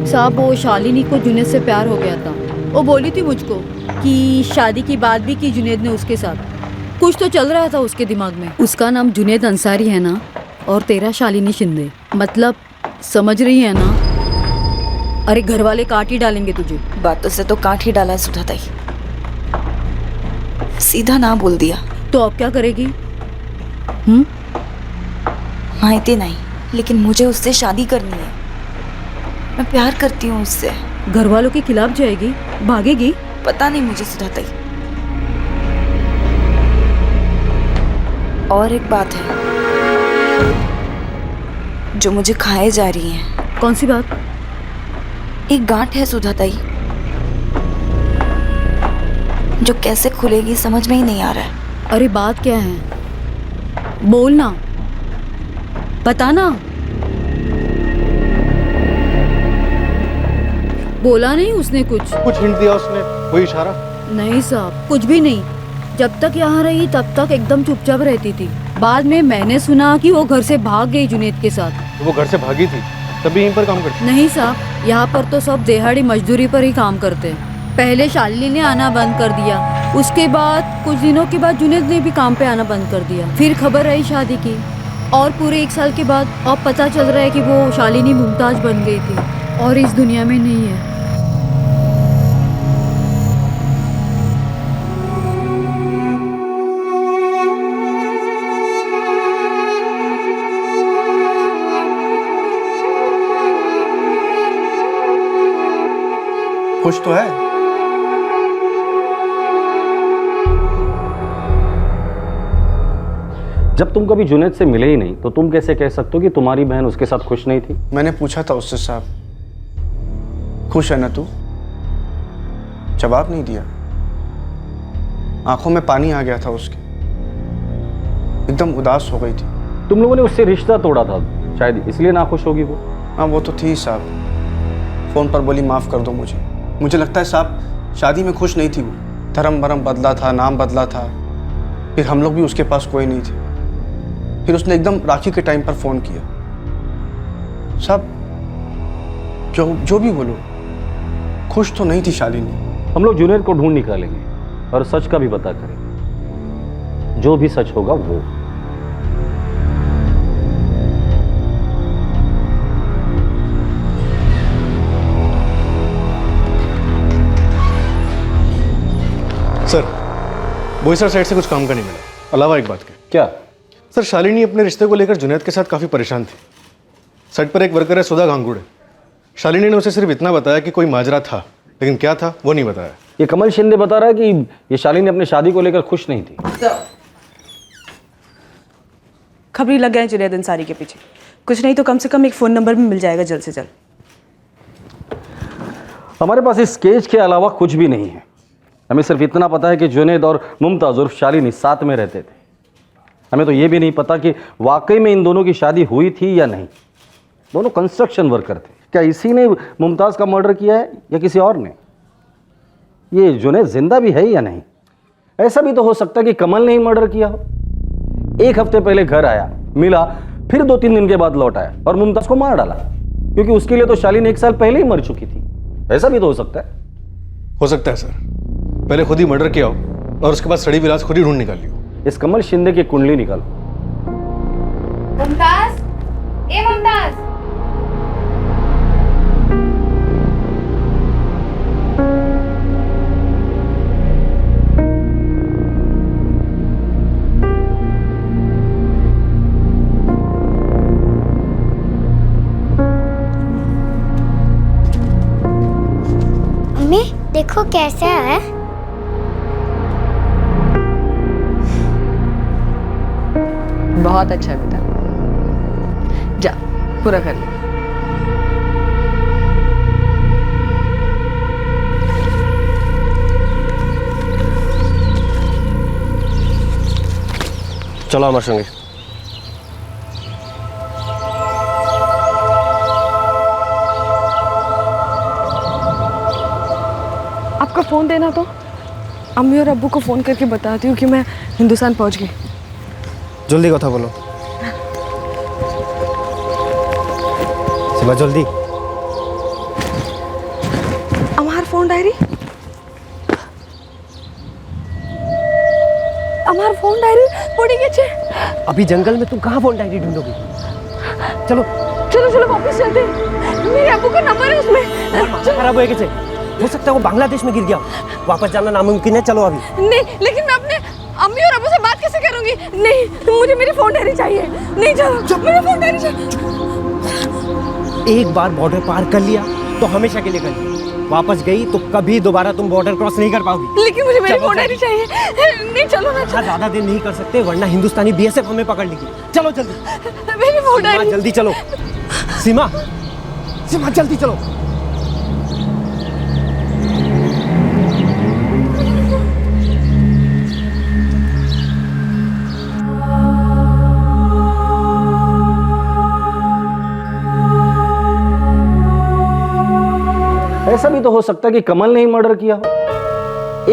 साहब वो शालिनी को जुनैद से प्यार हो गया था, वो बोली थी मुझको कि शादी की बात भी की जुनैद ने उसके साथ। कुछ तो चल रहा था उसके दिमाग में। उसका नाम जुनैद अंसारी है ना, और तेरा शालिनी शिंदे, मतलब समझ रही है ना? अरे घर वाले काट ही डालेंगे तुझे। बातों से तो काट ही डाला है सुधा ताई, सीधा ना बोल दिया। तो अब क्या करेगी? माहिती नहीं, लेकिन मुझे उससे शादी करनी है। मैं प्यार करती हूँ उससे। घर वालों के खिलाफ जाएगी, भागेगी? पता नहीं मुझे सुधा ताई। और एक बात है जो मुझे खाए जा रही है। कौन सी बात? एक गांठ है सुधा ताई, जो कैसे खुलेगी समझ में ही नहीं आ रहा है। अरे बात क्या है? बोलना, बताना। बोला नहीं उसने? कुछ हिंट दिया उसने? कोई इशारा? नहीं साहब, कुछ भी नहीं। जब तक यहाँ रही तब तक एकदम चुपचाप रहती थी। बाद में मैंने सुना कि वो घर से भाग गई जुनैद के साथ। तो वो घर से भागी थी तभी यहीं पर काम करती? नहीं साहब, यहाँ पर तो सब दिहाड़ी मजदूरी पर ही काम करते हैं। पहले शालिनी ने आना बंद कर दिया, उसके बाद कुछ दिनों के बाद जुनैद ने भी काम पे आना बंद कर दिया। फिर खबर आई शादी की, और पूरे 1 साल के बाद अब पता चल रहा है कि वो शालिनी मुमताज बन गई थी और इस दुनिया में नहीं है। कुछ तो है। जब तुम कभी जुनैद से मिले ही नहीं तो तुम कैसे कह सकते हो कि तुम्हारी बहन उसके साथ खुश नहीं थी? मैंने पूछा था उससे, साहब खुश है ना तू? जवाब नहीं दिया। आंखों में पानी आ गया था उसके, एकदम उदास हो गई थी। तुम लोगों ने उससे रिश्ता तोड़ा था, शायद इसलिए नाखुश होगी वो। हाँ वो तो थी साहब, फोन पर बोली माफ कर दो मुझे लगता है साहब शादी में खुश नहीं थी वो। धर्म बदला था, नाम बदला था, फिर हम लोग भी उसके पास कोई नहीं थे। फिर उसने एकदम राखी के टाइम पर फ़ोन किया। साहब जो भी बोलो, खुश तो नहीं थी शालिनी। हम लोग जुनैद को ढूंढ निकालेंगे और सच का भी पता करेंगे। जो भी सच होगा वो। सर, बोईसर साइड से कुछ काम का नहीं मिला, अलावा एक बात के। क्या? सर, शालिनी अपने रिश्ते को लेकर जुनैद के साथ काफ़ी परेशान थी। साइड पर एक वर्कर है सुधा गांगुड़े। शालिनी ने उसे सिर्फ इतना बताया कि कोई माजरा था, लेकिन क्या था वो नहीं बताया। ये कमल शिंदे बता रहा है कि ये शालिनी अपनी शादी को लेकर खुश नहीं थी। खबरी लग गए हैं जुनैद अंसारी के पीछे। कुछ नहीं तो कम से कम एक फ़ोन नंबर भी मिल जाएगा जल्द से जल्द। हमारे पास इस केस के अलावा कुछ भी नहीं है। हमें सिर्फ इतना पता है कि जुनैद और मुमताज़ उर्फ शालिनी साथ में रहते थे। हमें तो ये भी नहीं पता कि वाकई में इन दोनों की शादी हुई थी या नहीं। दोनों कंस्ट्रक्शन वर्कर थे। क्या इसी ने मुमताज़ का मर्डर किया है या किसी और ने? ये जुनैद जिंदा भी है या नहीं? ऐसा भी तो हो सकता है कि कमल ने ही मर्डर किया हो। एक हफ्ते पहले घर आया, मिला, फिर 2-3 दिन के बाद लौट आया और मुमताज़ को मार डाला, क्योंकि उसके लिए तो शालिनी 1 साल पहले ही मर चुकी थी। ऐसा भी तो हो सकता है। हो सकता है सर, पहले खुद ही मर्डर किया हो और उसके बाद सड़ी विलास खुद ही ढूंढ निकाल लियो। इस कमल शिंदे की कुंडली निकालो। मुमताज, ए मुमताज। मम्मी देखो कैसा है। बहुत अच्छा है बेटा, जा पूरा कर ले। चलो हमारे संगे। आपका फ़ोन देना तो अम्मी और अब्बू को फ़ोन करके बताती हूँ कि मैं हिंदुस्तान पहुँच गई। जल्दी कथा बोलो सीमा, जल्दी। আমার ফোন ডায়েরি, আমার ফোন ডায়েরি পড়ে গেছে। अभी जंगल में तुम कहाँ फोन डायरी ढूंढोगी? चलो चलो चलो वापस चलते हैं। मेरे अब्बू का नंबर है उसमें। खराब हो गए, हो सकता है वो बांग्लादेश में गिर गया। वापस जाना नामुमकिन है, चलो अभी। नहीं, लेकिन मैं अपने अम्मी और अब्बू से बात कैसे करूंगी? नहीं, मुझे मेरी फोन डायरी चाहिए। नहीं, चलो मेरी फोन डायरी चाहिए। एक बार बॉर्डर पार कर लिया तो हमेशा के लिए कर लिया। वापस गई तो कभी दोबारा तुम बॉर्डर क्रॉस नहीं कर पाओगी। लेकिन मुझे मेरी फोन डायरी चाहिए। नहीं, चलो ना। ज्यादा देर नहीं कर सकते, वरना हिंदुस्तानी BSF हमें पकड़ लेगी। चलो जल्दी। मेरी फोन डायरी जल्दी चलो। सीमा, सीमा जल्दी चलो। ऐसा भी तो हो सकता है कि कमल ने ही मर्डर किया हो।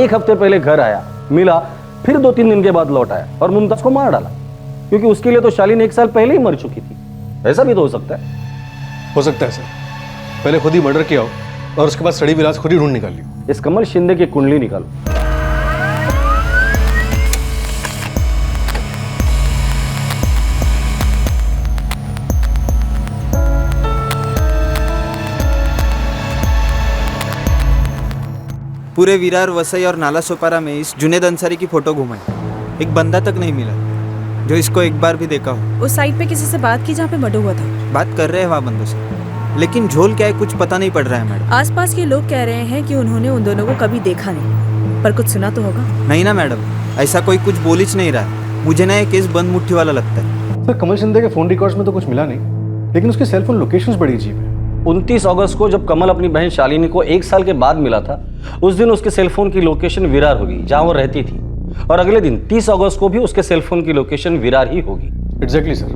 एक हफ्ते पहले घर आया, मिला, फिर 2-3 दिन के बाद लौट आया और मुमताज़ को मार डाला, क्योंकि उसके लिए तो शालिनी 1 साल पहले ही मर चुकी थी। ऐसा भी तो हो सकता है। हो सकता है सर, पहले खुद ही मर्डर किया हो और उसके बाद सड़ी विलास खुद ही ढूंढ निकाल लियो। इस कमल शिंदे की कुंडली निकालो। पूरे विरार, वसई और नाला सोपारा में इस जुनैद अंसारी की फ़ोटो घुमाई, एक बंदा तक नहीं मिला जो इसको एक बार भी देखा हो। उस साइट पे किसी से बात की जहाँ पे मर्डर हुआ था? बात कर रहे हैं वहाँ बंदों से, लेकिन झोल क्या है कुछ पता नहीं पड़ रहा है मैडम। आसपास के लोग कह रहे हैं कि उन्होंने उन दोनों को कभी देखा नहीं, पर कुछ सुना तो होगा। नहीं ना मैडम, ऐसा कोई कुछ बोल ही नहीं रहा। मुझे ना ये केस बंद मुट्ठी वाला लगता है। सर, कमल शिंदे के फ़ोन रिकॉर्ड्स में तो कुछ मिला नहीं, लेकिन उसके सेलफोन लोकेशंस बड़ी अजीब है। 29 अगस्त को जब कमल अपनी बहन शालिनी को 1 साल के बाद मिला था, उस दिन उसके सेलफोन की लोकेशन विरार होगी जहां वो रहती थी, और अगले दिन 30 अगस्त को भी उसके सेलफोन की लोकेशन विरार ही होगी। एग्जैक्टली सर,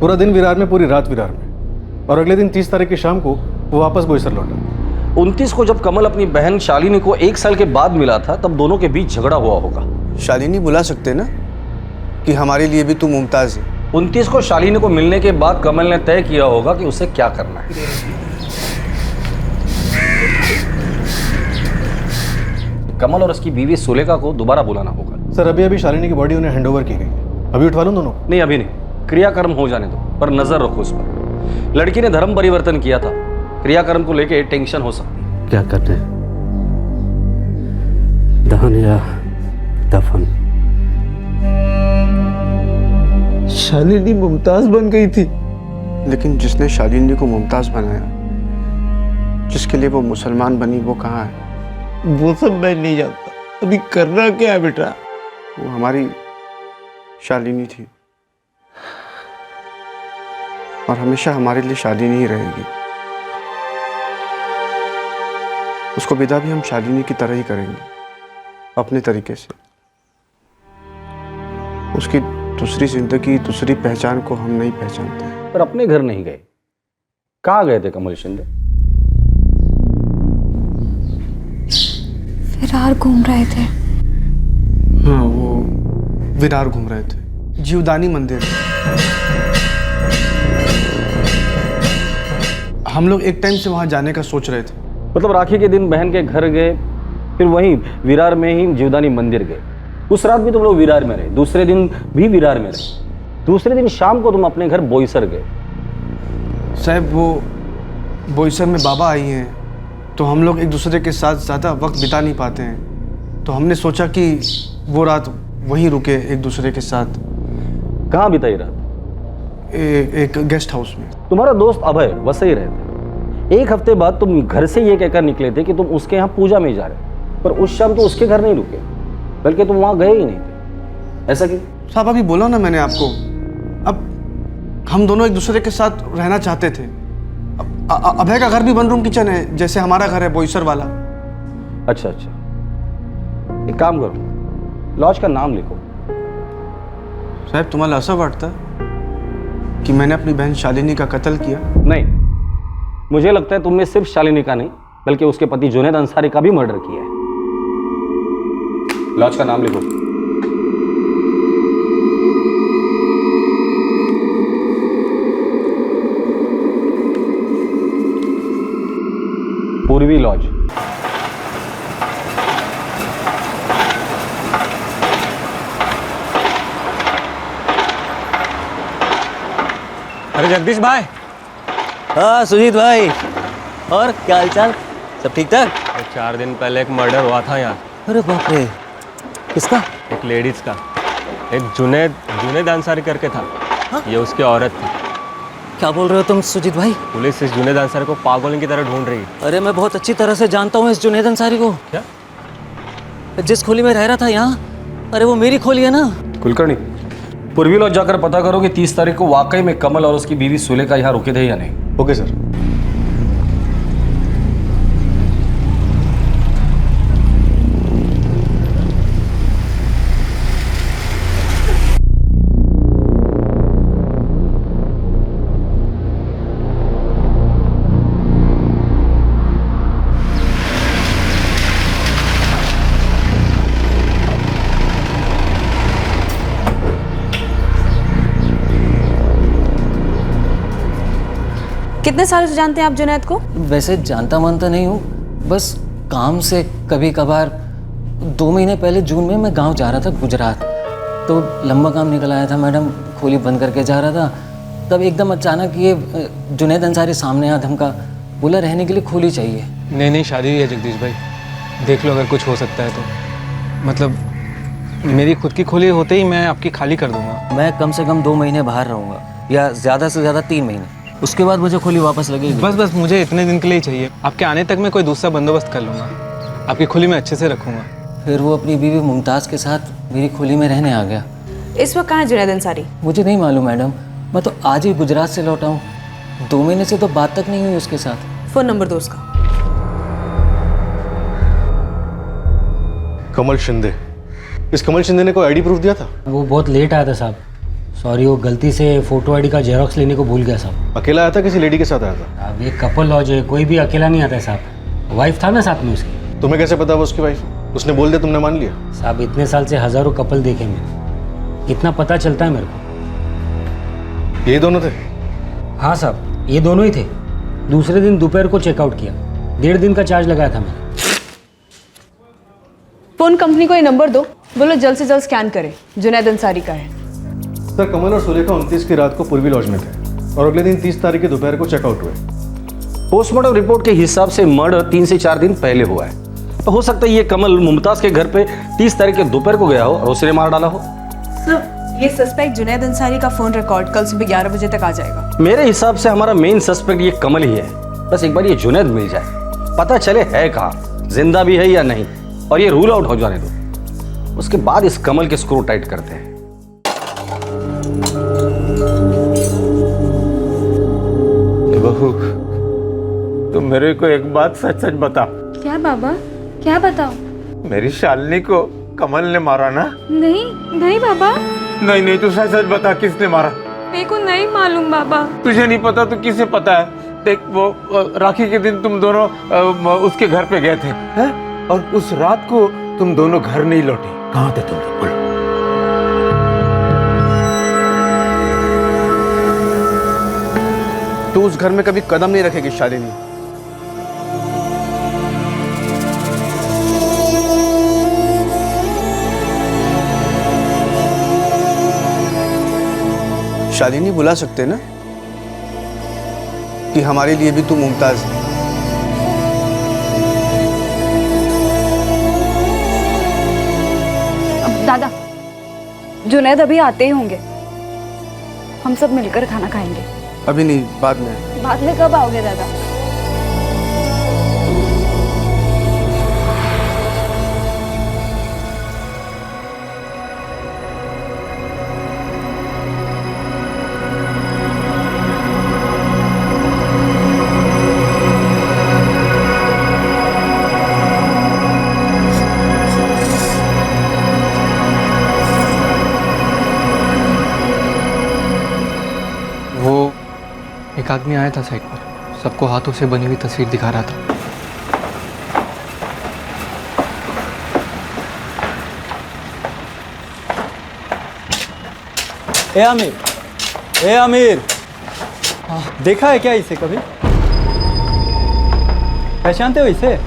पूरा दिन विरार में, पूरी रात विरार में, और अगले दिन 30 तारीख की शाम को वो वापस बोईसर लौटा। 29 को जब कमल अपनी बहन शालिनी को 1 साल के बाद मिला था, तब दोनों के बीच झगड़ा हुआ होगा। शालिनी बुला सकते ना, कि हमारे लिए भी तू मुमताज़ है। 29 को शालिनी को मिलने के बाद कमल ने तय किया होगा कि उसे क्या करना है। कमल और उसकी बीवी सुलेखा को दोबारा बुलाना होगा। सर अभी शालिनी की बॉडी उन्हें हैंडओवर की गई, अभी उठवा लूं दोनों? नहीं अभी नहीं, क्रियाकर्म हो जाने दो, पर नजर रखो उस पर। लड़की ने धर्म परिवर्तन किया था, क्रियाकर्म को लेके टेंशन हो सकती है। क्या करते हैं, दहन या दफन? शालिनी मुमताज बन गई थी, लेकिन जिसने शालिनी को मुमताज बनाया, जिसके लिए वो मुसलमान बनी, वो कहाँ है? वो सब मैं नहीं जानता। अभी करना क्या है बेटा? वो हमारी शालिनी थी और हमेशा हमारे लिए शालिनी ही रहेगी। उसको विदा भी हम शालिनी की तरह ही करेंगे, अपने तरीके से। उसकी दूसरी जिंदगी, दूसरी पहचान को हम नहीं पहचानते। पर अपने घर नहीं गए, कहाँ गए थे कमल शिंदे? विरार घूम रहे थे। हाँ, वो विरार घूम रहे थे, जीवदानी मंदिर। हम लोग एक टाइम से वहां जाने का सोच रहे थे। मतलब राखी के दिन बहन के घर गए, फिर वहीं विरार में ही जीवदानी मंदिर गए। उस रात भी तुम लोग विरार में रहे, दूसरे दिन भी विरार में रहे, दूसरे दिन शाम को तुम अपने घर बोईसर गए। साहब वो बोईसर में बाबा आई हैं, तो हम लोग एक दूसरे के साथ ज़्यादा वक्त बिता नहीं पाते हैं, तो हमने सोचा कि वो रात वहीं रुके एक दूसरे के साथ। कहाँ बिताई रात? एक गेस्ट हाउस में। तुम्हारा दोस्त अभय वैसे ही रहते। एक हफ्ते बाद तुम घर से ये कहकर निकले थे कि तुम उसके यहाँ पूजा में जा रहे, पर उस शाम तो उसके घर नहीं रुके, बल्कि तुम वहाँ गए ही नहीं थे। ऐसा क्यों? साहब अभी बोला ना मैंने आपको, अब हम दोनों एक दूसरे के साथ रहना चाहते थे। अभय का घर भी वन रूम किचन है, जैसे हमारा घर है बोईसर वाला। अच्छा, एक काम करो, लॉज का नाम लिखो। साहब तुम्हाला असं वाटतं कि मैंने अपनी बहन शालिनी का कत्ल किया? नहीं, मुझे लगता है तुमने सिर्फ शालिनी का नहीं, बल्कि उसके पति जुनैद अंसारी का भी मर्डर किया है। लॉज का नाम लिखो। पूर्वी लॉज। अरे जगदीश भाई। हाँ सुजीत भाई, और क्या हालचाल? सब ठीक ठाक? 4 दिन पहले एक मर्डर हुआ था यहाँ। अरे बाप रे, किसका? एक लेडीज का, एक जुनैद अंसारी करके था। हाँ? ये उसकी औरत थी। क्या बोल रहे हो तुम सुजीत भाई? पुलिस इस जुनैद अंसारी को पागल की तरह ढूंढ रही है। अरे मैं बहुत अच्छी तरह से जानता हूँ इस जुनैद अंसारी को। क्या? जिस खोली में रह रहा था यहाँ, अरे वो मेरी खोली है ना। कुलकर्णी, पूर्वी लॉज जाकर पता करो कि 30 तारीख को वाकई में कमल और उसकी बीवी सुलेखा यहाँ रुके थे या नहीं। Okay sir. कितने सालों से जानते हैं आप जुनैद को? वैसे जानता मानता नहीं हूँ, बस काम से कभी कभार। 2 महीने पहले जून में मैं गांव जा रहा था गुजरात, तो लंबा काम निकल आया था मैडम, खोली बंद करके जा रहा था। तब एकदम अचानक ये जुनैद अंसारी सामने आया, धमका, बोला रहने के लिए खोली चाहिए। नहीं शादी हुई है जगदीश भाई, देख लो अगर कुछ हो सकता है तो। मतलब मेरी खुद की खोली होते ही मैं आपकी खाली कर दूंगा। मैं कम से कम 2 महीने बाहर रहूँगा, या ज़्यादा से ज़्यादा 3 महीने, उसके बाद मुझे खोली वापस लगेगी। बस मुझे इतने दिन के लिए ही चाहिए। आपके आने तक मैं कोई दूसरा बंदोबस्त कर लूँगा, आपकी खोली में अच्छे से रखूँगा। फिर वो अपनी बीवी मुमताज़ के साथ मेरी खोली में रहने आ गया। इस वक्त कहाँ है जुनैद अंसारी? मुझे नहीं मालूम मैडम, मैं तो आज ही गुजरात से लौटा हूँ। 2 महीने से तो बात तक नहीं हुई उसके साथ। फ़ोन नंबर दो उसका। कमल शिंदे। इस कमल शिंदे ने कोई आईडी प्रूफ दिया था? वो बहुत लेट आया था साहब, सॉरी, वो गलती से फोटो आईडी का जेरोक्स लेने को भूल गया साहब। अकेला आया था, किसी लेडी के साथ आया था? अब ये कपल लॉज है, कोई भी अकेला नहीं आता है साहब। वाइफ था ना साथ में उसकी। तुम्हें कैसे पता वो उसकी वाइफ? उसने बोल दिया, तुमने मान लिया? साहब इतने साल से हज़ारों कपल देखे मैं, इतना पता चलता है मेरे को। ये दोनों थे? हाँ साहब, ये दोनों ही थे। दूसरे दिन दोपहर को चेकआउट किया। 1.5 दिन का चार्ज लगाया था मैंने। फोन कंपनी को ये नंबर दो, बोलो जल्द से जल्द स्कैन करें। जुनैद अंसारी का है। सर, कमल और सुलेखा 29 की रात को पूर्वी लॉज में थे और अगले दिन 30 तारीख की दोपहर को चेकआउट हुए। पोस्टमार्टम रिपोर्ट के हिसाब से मर्डर 3 से 4 दिन पहले हुआ है। तो हो सकता है ये कमल मुमताज के घर पे 30 तारीख के दोपहर को गया हो और उसने मार डाला हो। सर, ये सस्पेक्ट जुनैद अंसारी का फोन रिकॉर्ड कल सुबह 11 बजे तक आ जाएगा। मेरे हिसाब से हमारा मेन सस्पेक्ट ये कमल ही है। बस एक बार ये जुनैद मिल जाए, पता चले है कहाँ, जिंदा भी है या नहीं, और ये रूल आउट हो जाने दो। उसके बाद इस कमल के स्क्रू टाइट करते हैं। बहू, तुम मेरे को एक बात सच सच बता। क्या बाबा, क्या बताओ? मेरी शालिनी को कमल ने मारा ना? नहीं नहीं बाबा। नहीं नहीं, तू सच सच बता, किसने मारा? मेरे को नहीं मालूम बाबा। तुझे नहीं पता तो किसे पता है? देख, वो राखी के दिन तुम दोनों उसके घर पे गए थे, हैं? और उस रात को तुम दोनों घर नहीं लौटे। कहाँ थे तुम लोग? बोलो। तो उस घर में कभी कदम नहीं रखेगी शालिनी। शालिनी, बुला सकते ना कि हमारे लिए भी तू मुमताज है। दादा, जुनैद अभी आते ही होंगे। हम सब मिलकर खाना खाएंगे। अभी नहीं, बाद में। बाद में कब आओगे दादा? एक आदमी आया था साइट पर, सबको हाथों से बनी हुई तस्वीर दिखा रहा था। ए आमिर, ए आमिर, देखा है क्या इसे कभी? पहचानते हो इसे?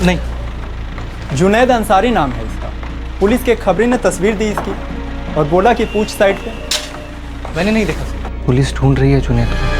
नहीं। जुनैद अंसारी नाम है इसका। पुलिस के खबरी ने तस्वीर दी इसकी और बोला कि पूछ साइड पे। मैंने नहीं देखा। पुलिस ढूंढ रही है जुनैद को।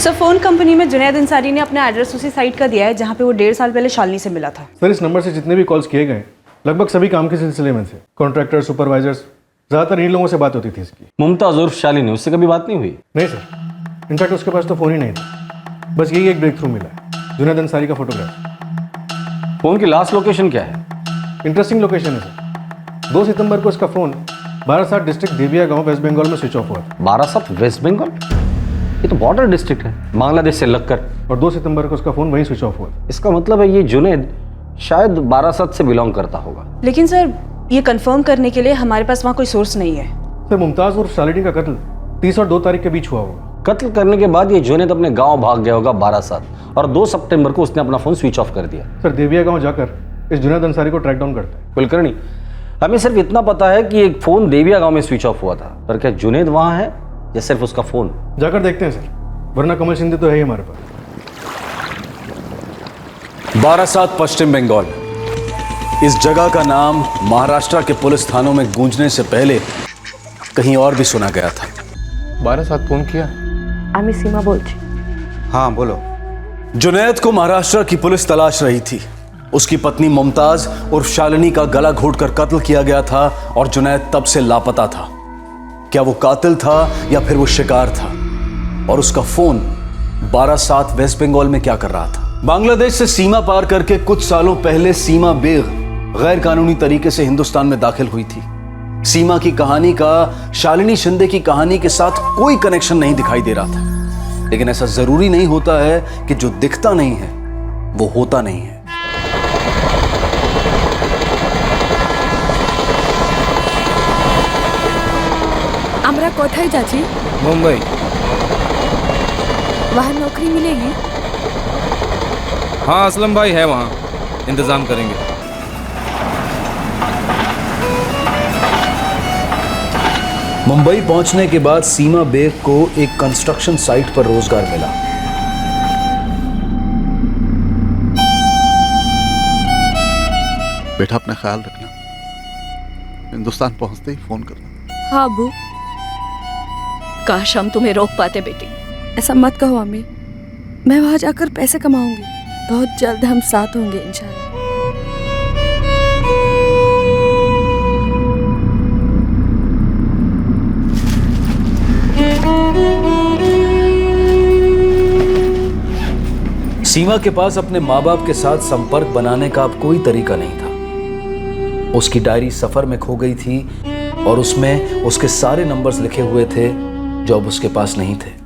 सर, फोन कंपनी में जुनैद अंसारी ने अपना एड्रेस उसी साइट का दिया है जहां पे वो 1.5 साल पहले शालिनी से मिला था। सर, इस नंबर से जितने भी कॉल्स किए गए लगभग सभी काम के सिलसिले में थे। कॉन्ट्रैक्टर, सुपरवाइजर्स, ज़्यादातर इन लोगों से बात होती थी इसकी। मुमताज उर्फ शालिनी, उससे कभी बात नहीं हुई? नहीं सर, इनफैक्ट उसके पास तो फ़ोन ही नहीं था। बस यही एक ब्रेक थ्रू मिला है, जुनैद अंसारी का फोटोग्राफ। फ़ोन की लास्ट लोकेशन क्या है? इंटरेस्टिंग लोकेशन है सर। 2 सितंबर को इसका फ़ोन बारासात डिस्ट्रिक्ट देविया गांव वेस्ट बंगाल में स्विच ऑफ हुआ था। बारासात वेस्ट बंगाल? ये तो बॉर्डर डिस्ट्रिक्ट है, बांग्लादेश से लगकर। और 2 सितंबर को उसका फ़ोन वहीं स्विच ऑफ हुआ था। इसका मतलब है ये जुनैद शायद बारासात से बिलोंग करता होगा। लेकिन सर, ये कंफर्म करने के लिए हमारे पास वहाँ कोई सोर्स नहीं है। सर, मुमताज और शालिनी का कत्ल 30 और 2 तारीख के बीच हुआ होगा। कत्ल करने के बाद ये जुनैद अपने गांव भाग गया होगा बारासात, और 2 सितंबर को उसने अपना फ़ोन स्विच ऑफ कर दिया। सर, देविया गांव जाकर इस जुनैद अंसारी को ट्रैक डाउन करता है। कुलकर्णी, हमें सिर्फ इतना पता है कि एक फ़ोन देविया गांव में स्विच ऑफ हुआ था, पर क्या जुनैद वहाँ है या सिर्फ उसका फ़ोन? जाकर देखते हैं सर, वरना कमल शिंदे तो है ही हमारे पास। बारासात, पश्चिम बंगाल। इस जगह का नाम महाराष्ट्र के पुलिस थानों में गूंजने से पहले कहीं और भी सुना गया था। बारासात फोन किया? আমি सीमा बोलছি। हाँ बोलो। जुनैद को महाराष्ट्र की पुलिस तलाश रही थी। उसकी पत्नी मुमताज और शालिनी का गला घोंटकर कत्ल किया गया था और जुनैद तब से लापता था। क्या वो कातिल था या फिर वो शिकार था? और उसका फोन बारासात वेस्ट बंगाल में क्या कर रहा था? बांग्लादेश से सीमा पार करके कुछ सालों पहले सीमा बेग गैर कानूनी तरीके से हिंदुस्तान में दाखिल हुई थी। सीमा की कहानी का शालिनी शिंदे की कहानी के साथ कोई कनेक्शन नहीं दिखाई दे रहा था, लेकिन ऐसा जरूरी नहीं होता है कि जो दिखता नहीं है वो होता नहीं है। আমরা কোথায় যাচ্ছি? मुंबई। वहाँ नौकरी मिलेगी? हाँ, असलम भाई है वहाँ, इंतजाम करेंगे। मुंबई पहुंचने के बाद सीमा बेग को एक कंस्ट्रक्शन साइट पर रोजगार मिला। बेटा अपना ख्याल रखना, हिंदुस्तान पहुंचते ही फोन करना। हाँ अबू, काश हम तुम्हें रोक पाते बेटी। ऐसा मत कहो अम्मी, मैं वहाँ जाकर पैसे कमाऊंगी। बहुत जल्द हम साथ होंगे इंशाल्लाह। सीमा के पास अपने माँ बाप के साथ संपर्क बनाने का अब कोई तरीका नहीं था। उसकी डायरी सफर में खो गई थी और उसमें उसके सारे नंबर्स लिखे हुए थे जो अब उसके पास नहीं थे।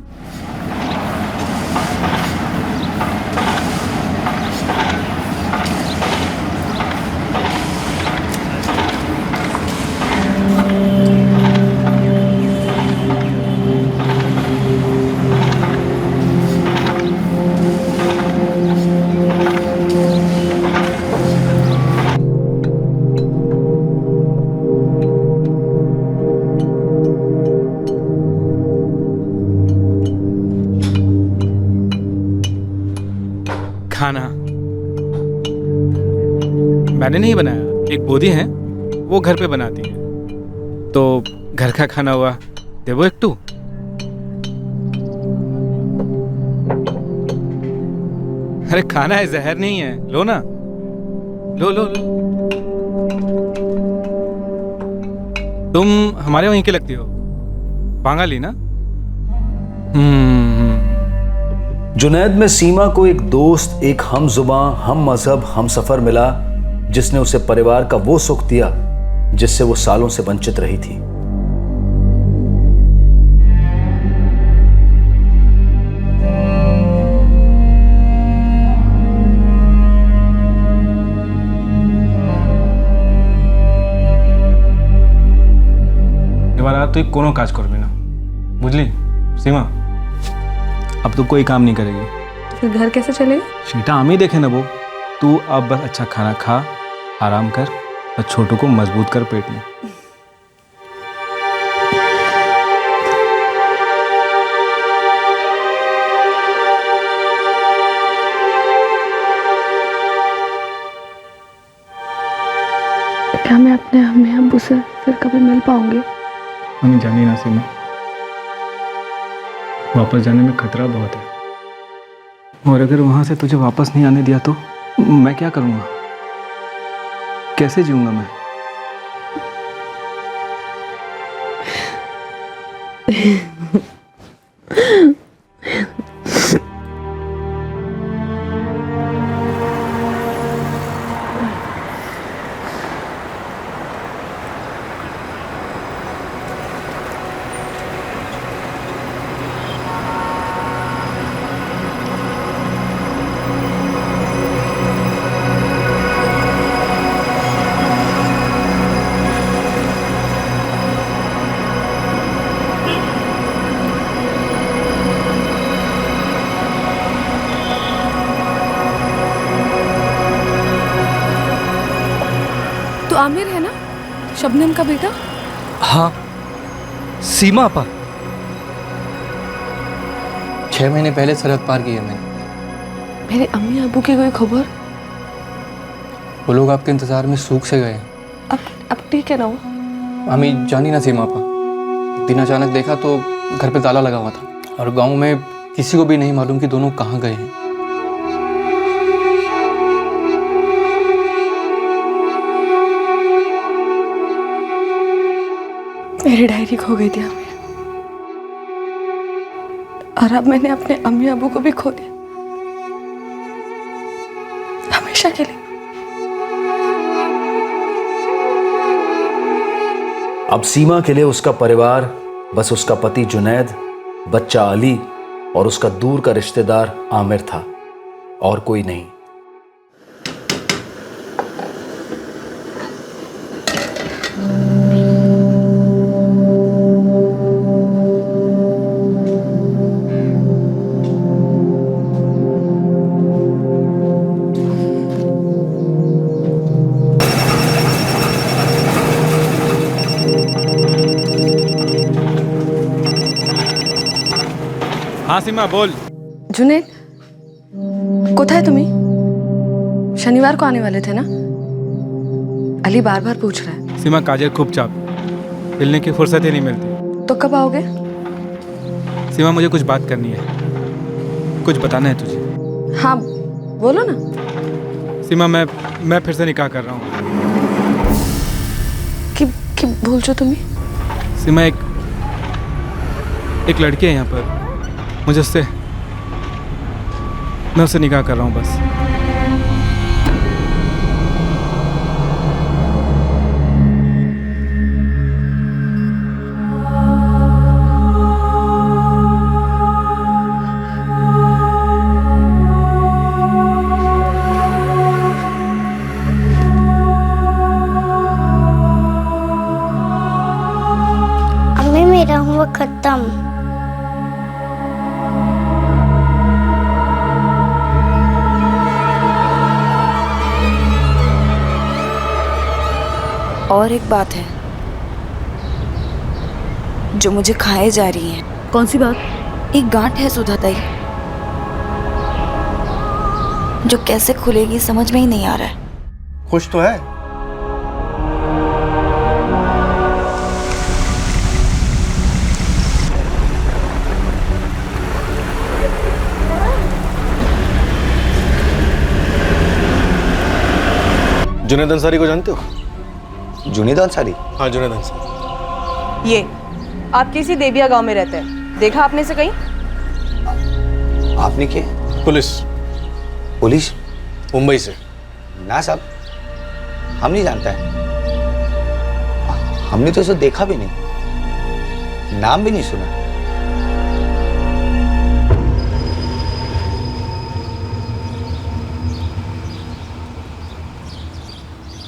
खाना मैंने नहीं बनाया, एक बोधी है वो घर पे बनाती है, तो घर का खाना हुआ देवो एक टू। अरे खाना है, जहर नहीं है, लो ना, लो लो लो। तुम हमारे वहीं के लगती हो, बंगाली ना? जुनैद में सीमा को एक दोस्त, एक हम जुबां, हम मजहब, हम सफर मिला, जिसने उसे परिवार का वो सुख दिया जिससे वो सालों से वंचित रही थी। এবার তুই কোনো কাজ করবি না, বুঝলি सीमा? अब तो कोई काम नहीं करेगी। फिर घर कैसे चलेगा? सीटा हम ही देखे ना वो, तू अब बस अच्छा खाना खा, आराम कर और छोटू को मजबूत कर पेट में। क्या मैं अपने अम्मी अब्बू से फिर कभी मिल पाऊंगी? हमें जानी ना सीमा, वापस जाने में खतरा बहुत है, और अगर वहां से तुझे वापस नहीं आने दिया तो मैं क्या करूंगा? कैसे जीऊंगा मैं? आमिर है ना, शबनम का बेटा? हाँ, सीमा अपा 6 महीने पहले सरहद पार की है मैंने। मेरे अम्मी अबू की कोई खबर? वो लोग आपके इंतजार में सूख से गए। अब ठीक है ना वो? हमें जानी ना सीमा अपा, एक दिन अचानक देखा तो घर पे ताला लगा हुआ था और गांव में किसी को भी नहीं मालूम कि दोनों कहाँ गए हैं। मेरी डायरी खो गई थी आमिर, और अब मैंने अपने अम्मी अबू को भी खो दिया, हमेशा के लिए। अब सीमा के लिए उसका परिवार बस उसका पति जुनैद, बच्चा अली और उसका दूर का रिश्तेदार आमिर था, और कोई नहीं। हाँ सीमा बोल। जुनेद कोথায় তুমি? शनिवार को आने वाले थे ना? अली बार बार पूछ रहा है। सीमा काजल खूब चाप, मिलने की फुर्सत ही नहीं मिलती। तो कब आओगे? सीमा मुझे कुछ बात करनी है, कुछ बताना है तुझे। हाँ बोलो ना। सीमा मैं फिर से निकाह कर रहा हूँ। कि बोलছো তুমি? सीमा एक लड़की है यहाँ पर, मुझे मैं उससे निकाह कर रहा हूँ बस। अम्मी मेरा होमवर्क खत्म। और एक बात है जो मुझे खाए जा रही है। कौन सी बात? एक गांठ है सुधा ताई, जो कैसे खुलेगी समझ में ही नहीं आ रहा है। खुश तो है? जुनैद अंसारी को जानते हो? जुनैद अंसारी? हाँ जुनैद अंसारी। ये आप किसी देबिया गांव में रहते हैं, देखा आपने से कहीं? आपने क्या? पुलिस। पुलिस? मुंबई से। ना साहब, हम नहीं जानता है। हमने तो इसे देखा भी नहीं, नाम भी नहीं सुना।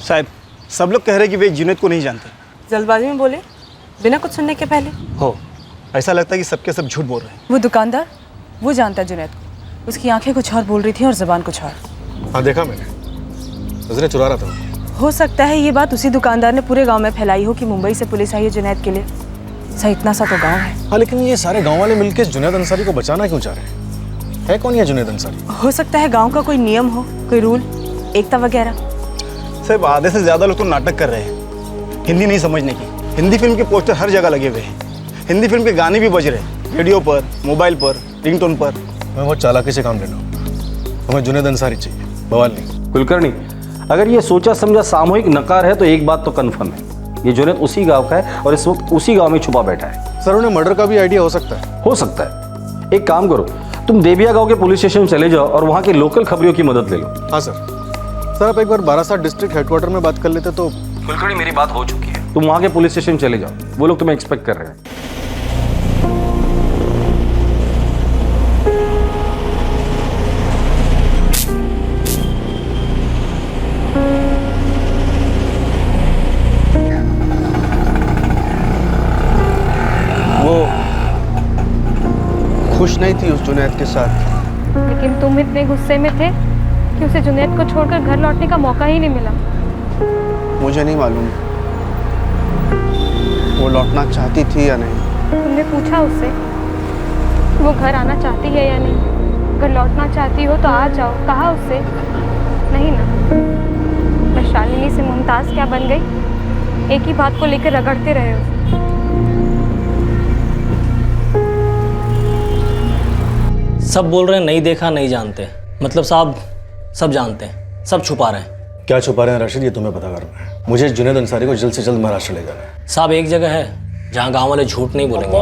साहब सब लोग कह रहे हैं कि वे जुनैद को नहीं जानते। जल्दबाजी में बोले, बिना कुछ सुनने के पहले। हो ऐसा लगता है कि सबके सब झूठ बोल रहे हैं। वो दुकानदार, वो जानता है जुनैद को। उसकी आंखें कुछ और बोल रही थी और जुबान कुछ और। हाँ देखा मैंने, नजरें चुरा रहा था। हो सकता है ये बात उसी दुकानदार ने पूरे गांव में फैलाई हो कि मुंबई से पुलिस आई है जुनैद के लिए। सही इतना सा तो गांव है। हाँ लेकिन ये सारे गांव वाले मिलकर जुनैद अंसारी को बचाना क्यों चाह रहे हैं? है कौन ये जुनैद अंसारी? हो सकता है गांव का कोई नियम हो, कोई रूल, एकता वगैरह। साहब आधे से ज्यादा लोग तो नाटक कर रहे हैं हिंदी नहीं समझने की। हिंदी फिल्म के पोस्टर हर जगह लगे हुए हैं, हिंदी फिल्म के गाने भी बज रहे हैं, रेडियो पर, मोबाइल पर, रिंगटोन पर। मैं बहुत चालाकी से काम ले रहा हूँ। हमें जुनैद अंसारी चाहिए, बवाल नहीं। कुलकर्णी, अगर ये सोचा समझा सामूहिक नकार है तो एक बात तो कन्फर्म है, ये जुनैद उसी गांव का है और इस वक्त उसी गांव में छुपा बैठा है। सर उन्हें मर्डर का भी आइडिया हो सकता है। हो सकता है। एक काम करो, तुम देबिया गांव के पुलिस स्टेशन चले जाओ और वहां के लोकल खबरियों की मदद ले लो। हाँ सर आप एक बार बारासात डिस्ट्रिक्ट हेडक्वार्टर में बात कर लेते तो। कुलकर्णी मेरी बात हो चुकी है, तुम वहां के पुलिस स्टेशन चले जाओ, वो लोग तुम्हें एक्सपेक्ट कर रहे हैं। वो खुश नहीं थी उस जुनैद के साथ। लेकिन तुम इतने गुस्से में थे कि उसे जुनैद को छोड़कर घर लौटने का मौका ही नहीं मिला। मुझे नहीं मालूम वो लौटना चाहती थी या नहीं। तुमने पूछा उससे कि वो घर आना चाहती है या नहीं? अगर लौटना चाहती हो तो आ जाओ, कहा उससे? नहीं ना। मैं शालिनी से मुमताज़ क्या बन गई? एक ही बात को लेकर रगड़ते रहे हो। सब बोल रहे हैं नहीं देखा नहीं जानते, मतलब साहब सब जानते हैं, सब छुपा रहे हैं। क्या छुपा रहे हैं राशिद, ये तुम्हें पता करना है। मुझे जुनैद अंसारी को जल्द से जल्द महाराष्ट्र ले जाना है। साहब एक जगह है जहाँ गांव वाले झूठ नहीं बोलेंगे।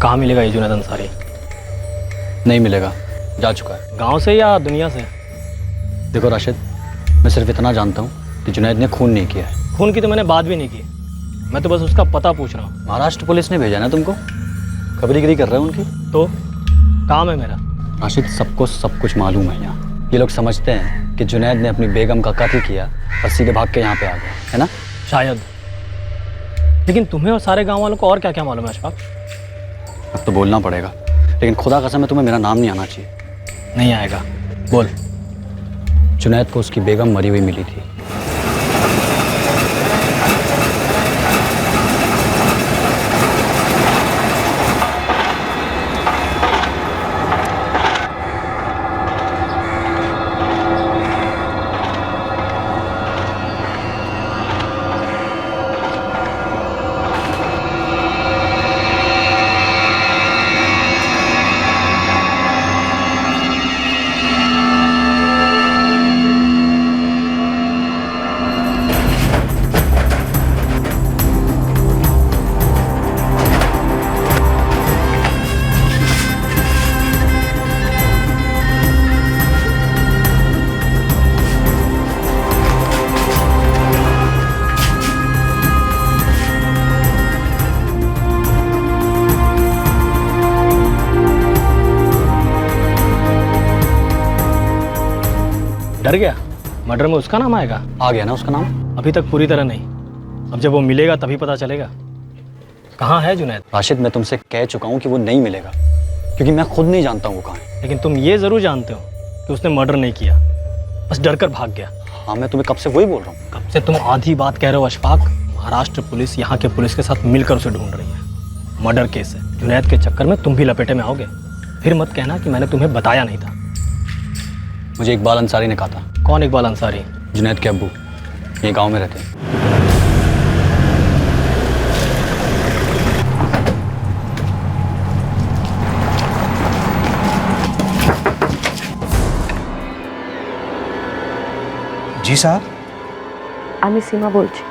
कहाँ मिलेगा ये जुनैद अंसारी? नहीं मिलेगा, जा चुका है। गांव से या दुनिया से? देखो राशिद, मैं सिर्फ इतना जानता हूँ कि जुनैद ने खून नहीं किया है। खून की तो मैंने बात भी नहीं की, मैं तो बस उसका पता पूछ रहा हूँ। महाराष्ट्र पुलिस ने भेजा ना तुमको, खबरीगिरी कर रहे हो उनकी। तो काम है मेरा। राशिद, सबको सब कुछ मालूम है यहाँ। ये लोग समझते हैं कि जुनैद ने अपनी बेगम का कत्ल किया और सीधे भाग के यहाँ पे आ गया, है ना? शायद, लेकिन तुम्हें और सारे गांव वालों को और क्या क्या मालूम है अशफाक? अब तो बोलना पड़ेगा, लेकिन खुदा कसम है तुम्हें मेरा नाम नहीं आना चाहिए। नहीं आएगा, बोल। जुनैद को उसकी बेगम मरी हुई मिली थी। डर गया? मर्डर में उसका नाम आएगा? आ गया ना उसका नाम। अभी तक पूरी तरह नहीं, अब जब वो मिलेगा तभी पता चलेगा। कहाँ है जुनैद? राशिद, मैं तुमसे कह चुका हूँ कि वो नहीं मिलेगा, क्योंकि मैं खुद नहीं जानता हूँ वो कहाँ है। लेकिन तुम ये जरूर जानते हो कि उसने मर्डर नहीं किया, बस डर कर भाग गया। हाँ, मैं तुम्हें कब से वही बोल रहा हूँ। कब से तुम आधी बात कह रहे हो अशफाक। महाराष्ट्र पुलिस यहाँ के पुलिस के साथ मिलकर उसे ढूंढ रही है। मर्डर केस है, जुनैद के चक्कर में तुम भी लपेटे में आओगे। फिर मत कहना कि मैंने तुम्हें बताया नहीं था। मुझे इकबाल अंसारी ने कहा था। कौन इकबाल अंसारी? जुनैद के अब्बू, ये गांव में रहते हैं। जी साहब। আমি सीमा बोलছি।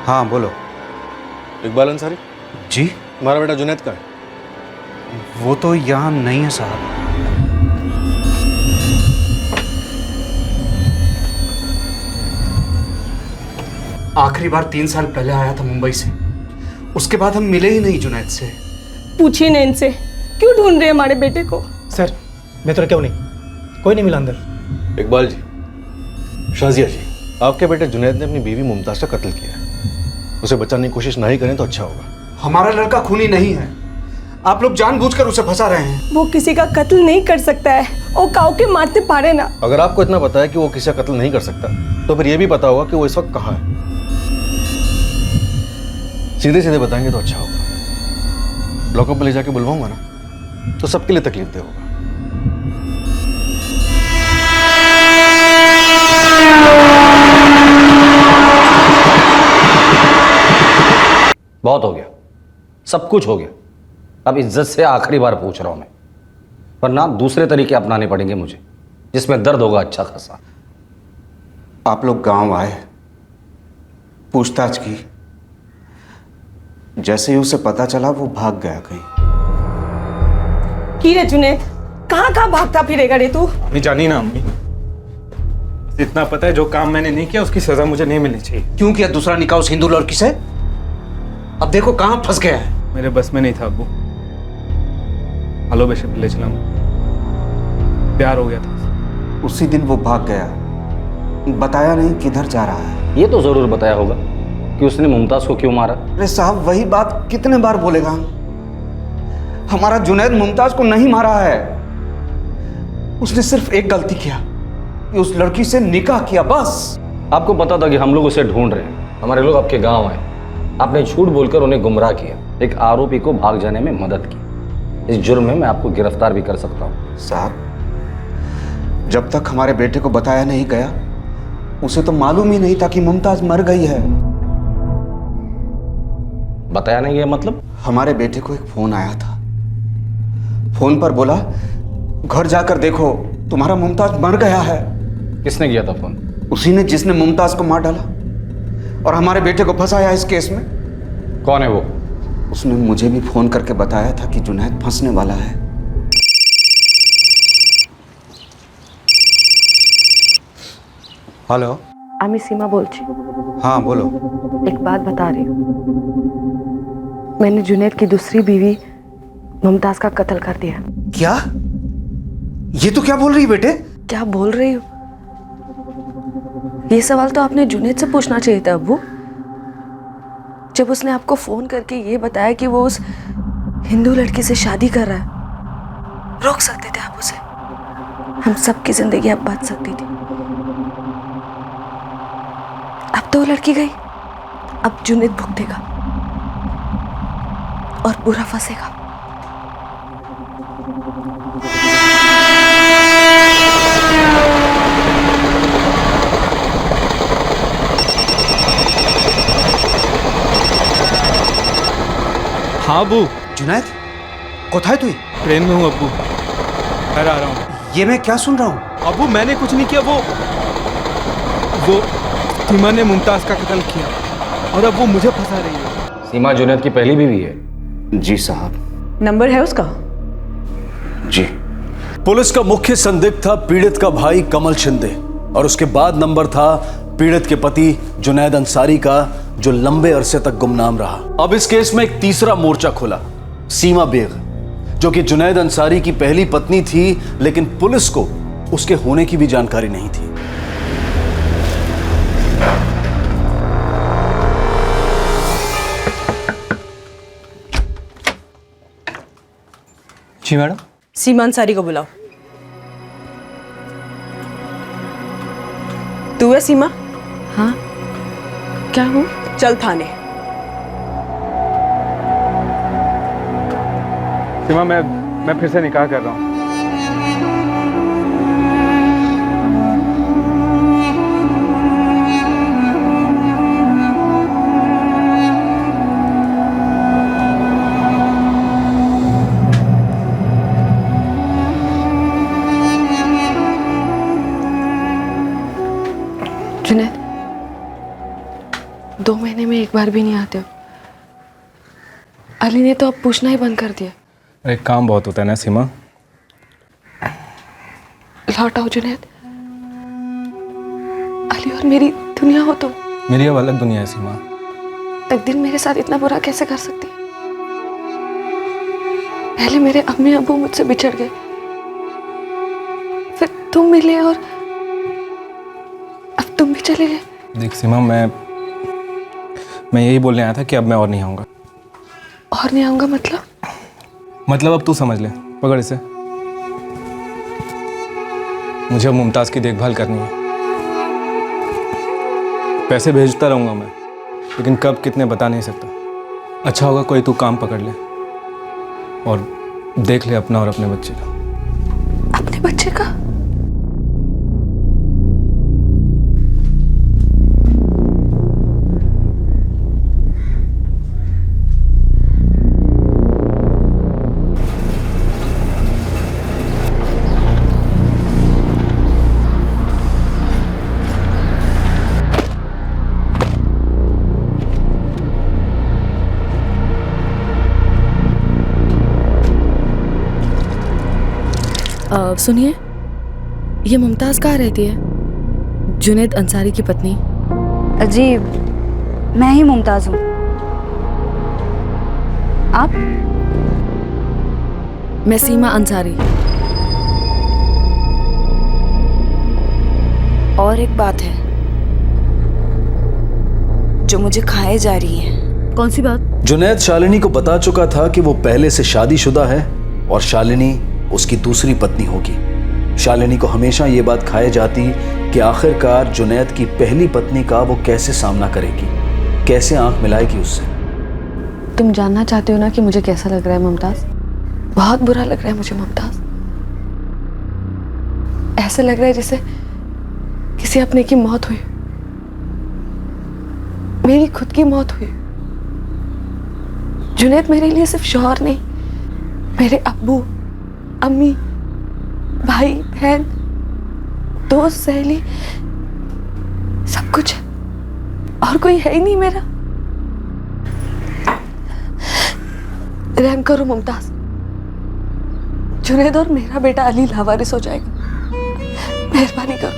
हाँ बोलो। इकबाल अंसारी जी। हमारा बेटा जुनैद का है। वो तो यहाँ नहीं है साहब। आखिरी बार 3 साल पहले आया था मुंबई से, उसके बाद हम मिले ही नहीं जुनैद से। पूछिए ना इनसे, क्यों ढूंढ रहे हैं हमारे बेटे को? सर मैं तो क्यों नहीं, कोई नहीं मिला अंदर। इकबाल जी, शाजिया जी, आपके बेटे जुनैद ने अपनी बीवी मुमताज का कत्ल किया है। उसे बचाने की कोशिश नहीं करें तो अच्छा होगा। हमारा लड़का खूनी नहीं है, आप लोग जानबूझकर उसे फंसा रहे हैं। वो किसी का कत्ल नहीं कर सकता है, वो काऊ के मारते पारे ना। अगर आपको इतना पता है कि वो किसी का कत्ल नहीं कर सकता, तो फिर यह भी पता होगा कि वो इस वक्त कहाँ है। सीधे सीधे बताएंगे तो अच्छा होगा। लॉकअप में ले जाके बुलवाऊंगा ना, तो सबके लिए तकलीफ दे होगा। बहुत हो गया, सब कुछ हो गया। अब इज्जत से आखिरी बार पूछ रहा हूं मैं, वरना दूसरे तरीके अपनाने पड़ेंगे मुझे, जिसमें दर्द होगा अच्छा खासा। आप लोग गांव आए, पूछताछ की, जैसे ही उसे पता चला वो भाग गया कहीं। की रे जुनैद, कहाँ भागता फिरेगा रे तू? नहीं जानी ना अम्मी, इतना पता है जो काम मैंने नहीं किया उसकी सजा मुझे नहीं मिलनी चाहिए। क्यों किया दूसरा निकाह उस हिंदू लड़की से? अब देखो कहाँ फंस गया है। मेरे बस में नहीं था अब्बू। हेलो बेशक ले चला, प्यार हो गया था। उसी दिन वो भाग गया, बताया नहीं किधर जा रहा है। ये तो जरूर बताया होगा कि उसने मुमताज को क्यों मारा। अरे साहब, वही बात कितने बार बोलेगा? हमारा जुनैद मुमताज को नहीं मारा है, उसने सिर्फ एक गलती किया कि उस लड़की से निकाह किया, बस। आपको पता था कि हम लोग उसे ढूंढ रहे हैं, हमारे लोग आपके गांव आए, आपने झूठ बोलकर उन्हें गुमराह किया, एक आरोपी को भाग जाने में मदद की। इस जुर्म में मैं आपको गिरफ्तार भी कर सकता हूँ। साहब, जब तक हमारे बेटे को बताया नहीं गया, उसे तो मालूम ही नहीं था कि मुमताज मर गई है। बताया नहीं गया मतलब? हमारे बेटे को एक फोन आया था, फोन पर बोला घर जाकर देखो तुम्हारा मुमताज मर गया है। किसने किया था फोन? उसी ने जिसने मुमताज को मार डाला और हमारे बेटे को फंसाया इस केस में। कौन है वो? उसने मुझे भी फोन करके बताया था कि जुनैद फंसने वाला है। हेलो। আমি सीमा বলছি। हाँ बोलो। एक बात बता रही हूँ, मैंने जुनैद की दूसरी बीवी मुमताज का कत्ल कर दिया। क्या? ये तो क्या बोल रही बेटे? क्या बोल रही हूँ? ये सवाल तो आपने जुनैद से पूछना चाहिए था अब्बू। जब उसने आपको फोन करके ये बताया कि वो उस हिंदू लड़की से शादी कर रहा है, रोक सकते थे आप उसे। हम सबकी जिंदगी अब बच सकती थी। अब तो वो लड़की गई, अब जुनैद भुगतेगा और बुरा फंसेगा। हाँ अब्बू। जुनैद कोথায় তুই? ट्रेन में हूँ अब्बू, घर आ रहा हूँ। ये मैं क्या सुन रहा हूँ? अब्बू मैंने कुछ नहीं किया, वो सीमा ने मुमताज का कत्ल किया और अब वो मुझे फंसा रही है। सीमा जुनैद की पहली बीवी है? जी साहब। नंबर है उसका? जी। पुलिस का मुख्य संदिग्ध था पीड़ित का भाई कमल शिंदे और उसके बाद नंबर था पीड़ित के पति जुनैद अंसारी का, जो लंबे अरसे तक गुमनाम रहा। अब इस केस में एक तीसरा मोर्चा खुला, सीमा बेग, जो कि जुनैद अंसारी की पहली पत्नी थी, लेकिन पुलिस को उसके होने की भी जानकारी नहीं थी। जी मैडम। सीमा अंसारी को बुलाओ। तू है सीमा? हाँ, क्या हूँ? चल थाने। सीमा मैं फिर से निकाह कर रहा हूँ। जुनैद, 2 महीने में एक बार भी नहीं आते हो। अली ने तो अब पूछना ही बंद कर दिया। अरे काम बहुत होता है ना सीमा। लौट आओ जुनैद, अली और मेरी दुनिया हो तुम। मेरी अब अलग दुनिया है सीमा। तकदीर मेरे साथ इतना बुरा कैसे कर सकती है? पहले मेरे अम्मी अबू मुझसे बिछड़ गए, फिर तुम मिले और अब तुम भी चले गए। देख सीमा, मैं यही बोलने आया था कि अब मैं और नहीं आऊँगा। और नहीं आऊँगा मतलब अब तू समझ ले। पकड़ इसे। मुझे अब मुमताज़ की देखभाल करनी है। पैसे भेजता रहूँगा मैं, लेकिन कब कितने बता नहीं सकता। अच्छा होगा कोई तू काम पकड़ ले और देख ले अपना और अपने बच्चे का। अपने बच्चे का? सुनिए, ये मुमताज़ कहाँ रहती है? जुनैद अंसारी की पत्नी। अजीब, मैं ही मुमताज़ हूँ। आप? मैं सीमा अंसारी। और एक बात है जो मुझे खाए जा रही है। कौन सी बात? जुनैद शालिनी को बता चुका था कि वो पहले से शादीशुदा है और शालिनी उसकी दूसरी पत्नी होगी। शालिनी को हमेशा ये बात खाए जाती कि आखिरकार जुनैद की पहली पत्नी का वो कैसे सामना करेगी, कैसे आंख मिलाएगी उससे। तुम जानना चाहते हो ना कि मुझे कैसा लग रहा है मुमताज़? बहुत बुरा लग रहा है मुझे मुमताज़। ऐसा लग रहा है जैसे किसी अपने की मौत हुई, मेरी खुद की मौत हुई। जुनैद मेरे लिए सिर्फ शौहर नहीं, मेरे अब्बू, अम्मी, भाई, बहन, दोस्त, सहेली, सब कुछ। और कोई है ही नहीं मेरा। रहम करो मुमताज, जुनैद और मेरा बेटा अली लावारिस हो जाएगा। मेहरबानी करो,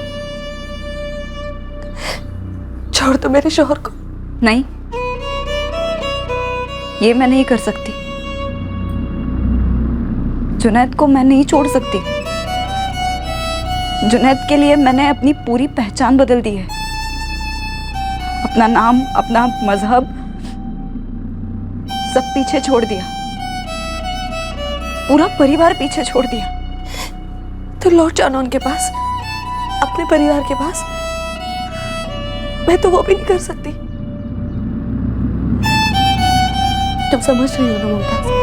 छोड़ दो मेरे शौहर को। नहीं, ये मैं नहीं कर सकती। जुनैद को मैं नहीं छोड़ सकती। जुनैद के लिए मैंने अपनी पूरी पहचान बदल दी है, अपना नाम, अपना मजहब सब पीछे छोड़ दिया, पूरा परिवार पीछे छोड़ दिया। तो लौट जाना उनके पास, अपने परिवार के पास। मैं तो वो भी नहीं कर सकती। तुम समझ रही हो ना मुमताज?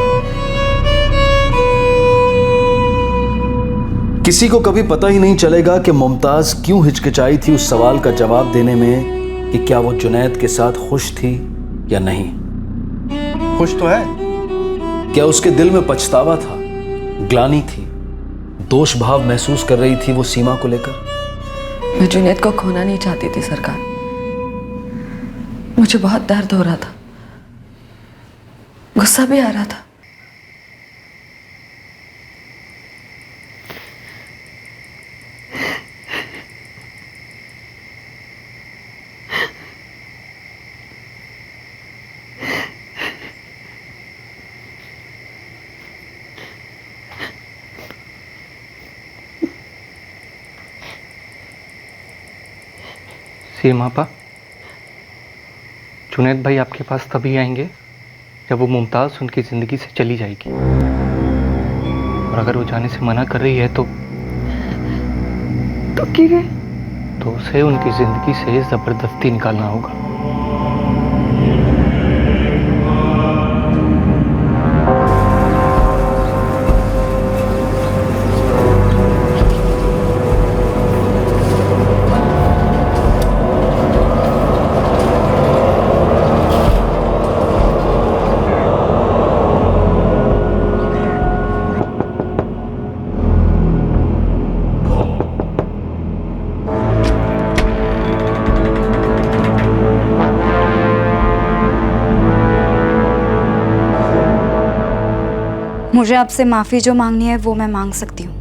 किसी को कभी पता ही नहीं चलेगा कि मुमताज क्यों हिचकिचाई थी उस सवाल का जवाब देने में कि क्या वो जुनैद के साथ खुश थी या नहीं। खुश तो है। क्या उसके दिल में पछतावा था, ग्लानि थी, दोष भाव महसूस कर रही थी वो सीमा को लेकर? मैं जुनैद को खोना नहीं चाहती थी सरकार। मुझे बहुत दर्द हो रहा था, गुस्सा भी आ रहा था। सीमा पा, जुनैद भाई आपके पास तभी आएंगे जब वो मुमताज़ उनकी ज़िंदगी से चली जाएगी। और अगर वो जाने से मना कर रही है तो उसे उनकी ज़िंदगी से ज़बरदस्ती निकालना होगा। मुझे आपसे माफी जो मांगनी है वो मैं मांग सकती हूँ,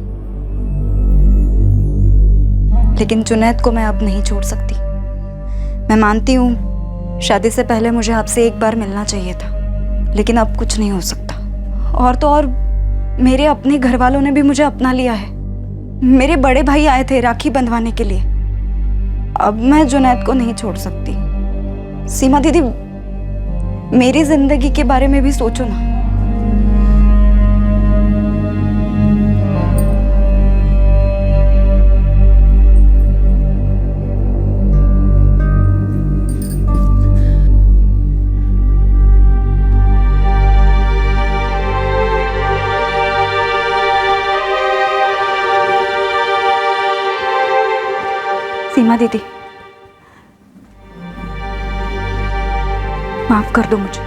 लेकिन जुनैद को मैं अब नहीं छोड़ सकती। मैं मानती हूँ शादी से पहले मुझे आपसे एक बार मिलना चाहिए था, लेकिन अब कुछ नहीं हो सकता। और तो और मेरे अपने घर वालों ने भी मुझे अपना लिया है। मेरे बड़े भाई आए थे राखी बंधवाने के लिए। अब मैं जुनैद को नहीं छोड़ सकती। सीमा दीदी, मेरी जिंदगी के बारे में भी सोचो ना। सीमा दीदी, माफ कर दो मुझे।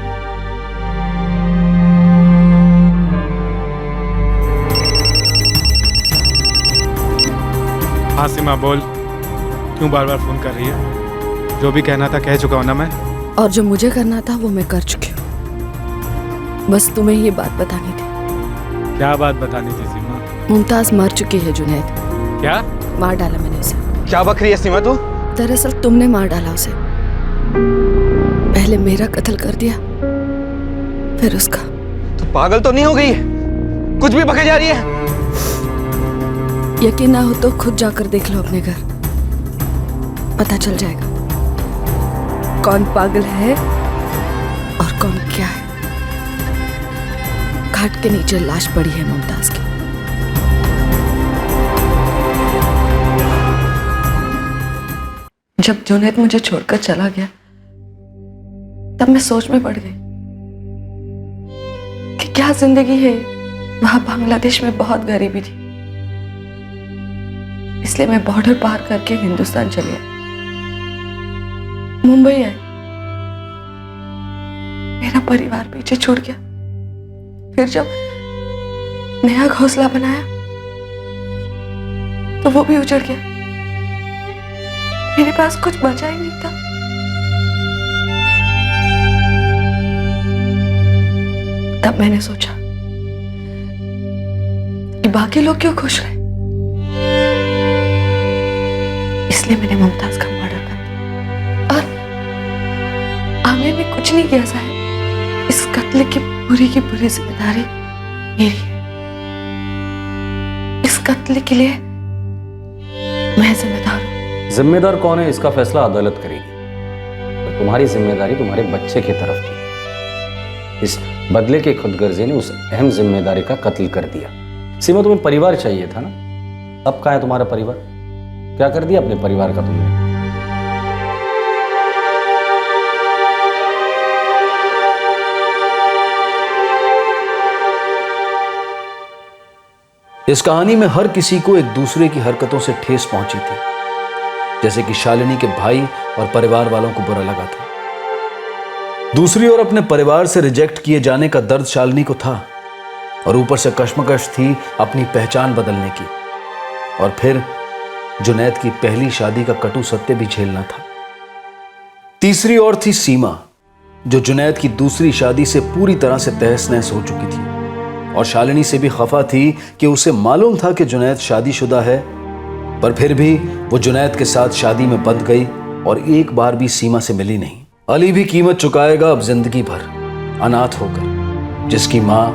हाँ सीमा बोल, क्यों बार बार फोन कर रही है? जो भी कहना था कह चुका हूं ना मैं। और जो मुझे करना था वो मैं कर चुकी हूँ। बस तुम्हें ये बात बतानी थी। क्या बात बतानी थी सीमा? मुमताज मर चुकी है जुनैद। क्या? मार डाला मैंने उसे। क्या बक रही है सीमा तू? दरअसल तुमने मार डाला उसे। पहले मेरा कत्ल कर दिया, फिर उसका। तू पागल तो नहीं हो गई? कुछ भी बके जा रही है। यकीन ना हो तो खुद जाकर देख लो अपने घर, पता चल जाएगा कौन पागल है और कौन क्या है। घाट के नीचे लाश पड़ी है मुमताज की। जब जुनैद मुझे छोड़कर चला गया तब मैं सोच में पड़ गई कि क्या जिंदगी है। वहां बांग्लादेश में बहुत गरीबी थी, इसलिए मैं बॉर्डर पार करके हिंदुस्तान चली आई, मुंबई आई। मेरा परिवार पीछे छूट गया। फिर जब नया घोंसला बनाया तो वो भी उजड़ गया। मेरे पास कुछ बचा ही नहीं था। तब तब मैंने सोचा कि बाकी लोग क्यों खुश रहे, इसलिए मैंने मुमताज का मर्डर कर दिया। और आमिर ने कुछ नहीं किया साहब, इस कत्ल की पूरी जिम्मेदारी मेरी है। इस कत्ल के लिए मैं जिम्मेदार हूं। जिम्मेदार कौन है इसका फैसला अदालत करेगी। तो तुम्हारी जिम्मेदारी तुम्हारे बच्चे की तरफ थी। इस बदले के खुदगर्जी ने उस अहम जिम्मेदारी का कत्ल कर दिया। सीमा, तुम्हें परिवार चाहिए था ना, अब कहाँ है तुम्हारा परिवार? क्या कर दिया अपने परिवार का तुमने? इस कहानी में हर किसी को एक दूसरे की हरकतों से ठेस पहुंची थी। जैसे कि शालिनी के भाई और परिवार वालों को बुरा लगा था। दूसरी ओर अपने परिवार से रिजेक्ट किए जाने का दर्द शालिनी को था, और ऊपर से कश्मकश थी अपनी पहचान बदलने की, और फिर जुनैद की पहली शादी का कटु सत्य भी झेलना था। तीसरी ओर थी सीमा, जो जुनैद की दूसरी शादी से पूरी तरह से तहस नहस हो चुकी थी, और शालिनी से भी खफा थी कि उसे मालूम था कि जुनैद शादीशुदा है, पर फिर भी वो जुनैद के साथ शादी में बंध गई और एक बार भी सीमा से मिली नहीं। अली भी कीमत चुकाएगा अब जिंदगी भर, अनाथ होकर, जिसकी माँ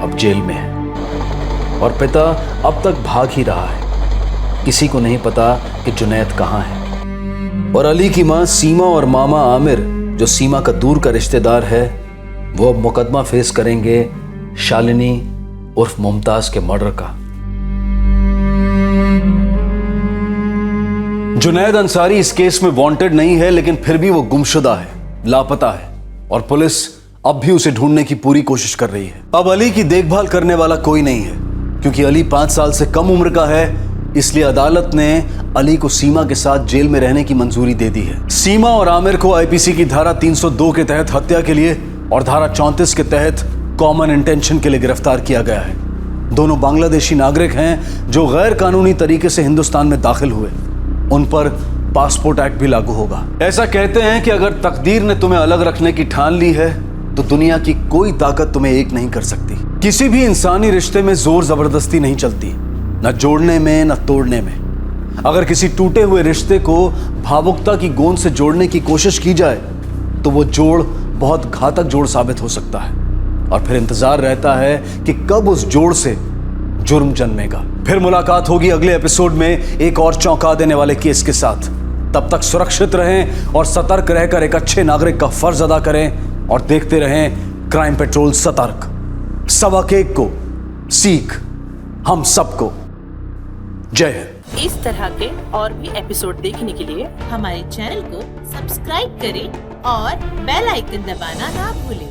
अब जेल में है और पिता अब तक भाग ही रहा है। किसी को नहीं पता कि जुनैद कहाँ है। और अली की माँ सीमा और मामा आमिर, जो सीमा का दूर का रिश्तेदार है, वो अब मुकदमा फेस करेंगे शालिनी उर्फ मुमताज के मर्डर का। जुनैद अंसारी इस केस में वांटेड नहीं है, लेकिन फिर भी वो गुमशुदा है, लापता है, और पुलिस अब भी उसे ढूंढने की पूरी कोशिश कर रही है। अब अली की देखभाल करने वाला कोई नहीं है, क्योंकि अली 5 साल से कम उम्र का है, इसलिए अदालत ने अली को सीमा के साथ जेल में रहने की मंजूरी दे दी है। सीमा और आमिर को आईपीसी की धारा 302 के तहत हत्या के लिए और धारा 34 के तहत कॉमन इंटेंशन के लिए गिरफ्तार किया गया है। दोनों बांग्लादेशी नागरिक हैं जो गैर कानूनी तरीके से हिंदुस्तान में दाखिल हुए। उन पर पासपोर्ट एक्ट भी लागू होगा। ऐसा कहते हैं कि अगर तकदीर ने तुम्हें अलग रखने की ठान ली है तो दुनिया की कोई ताकत तुम्हें एक नहीं कर सकती। किसी भी इंसानी रिश्ते में जोर जबरदस्ती नहीं चलती, न जोड़ने में न तोड़ने में। अगर किसी टूटे हुए रिश्ते को भावुकता की गोंद से जोड़ने की कोशिश की जाए तो वो जोड़ बहुत घातक जोड़ साबित हो सकता है, और फिर इंतजार रहता है कि कब उस जोड़ से जुर्म जन्मेगा। फिर मुलाकात होगी अगले एपिसोड में एक और चौंका देने वाले केस के साथ। तब तक सुरक्षित रहें और सतर्क रहकर एक अच्छे नागरिक का फर्ज अदा करें, और देखते रहें क्राइम पेट्रोल सतर्क। सबक एक को सीख हम सबको। जय हिंद। इस तरह के और भी एपिसोड देखने के लिए हमारे चैनल को सब्सक्राइब करें और बेल आइकन दबाना ना भूलें।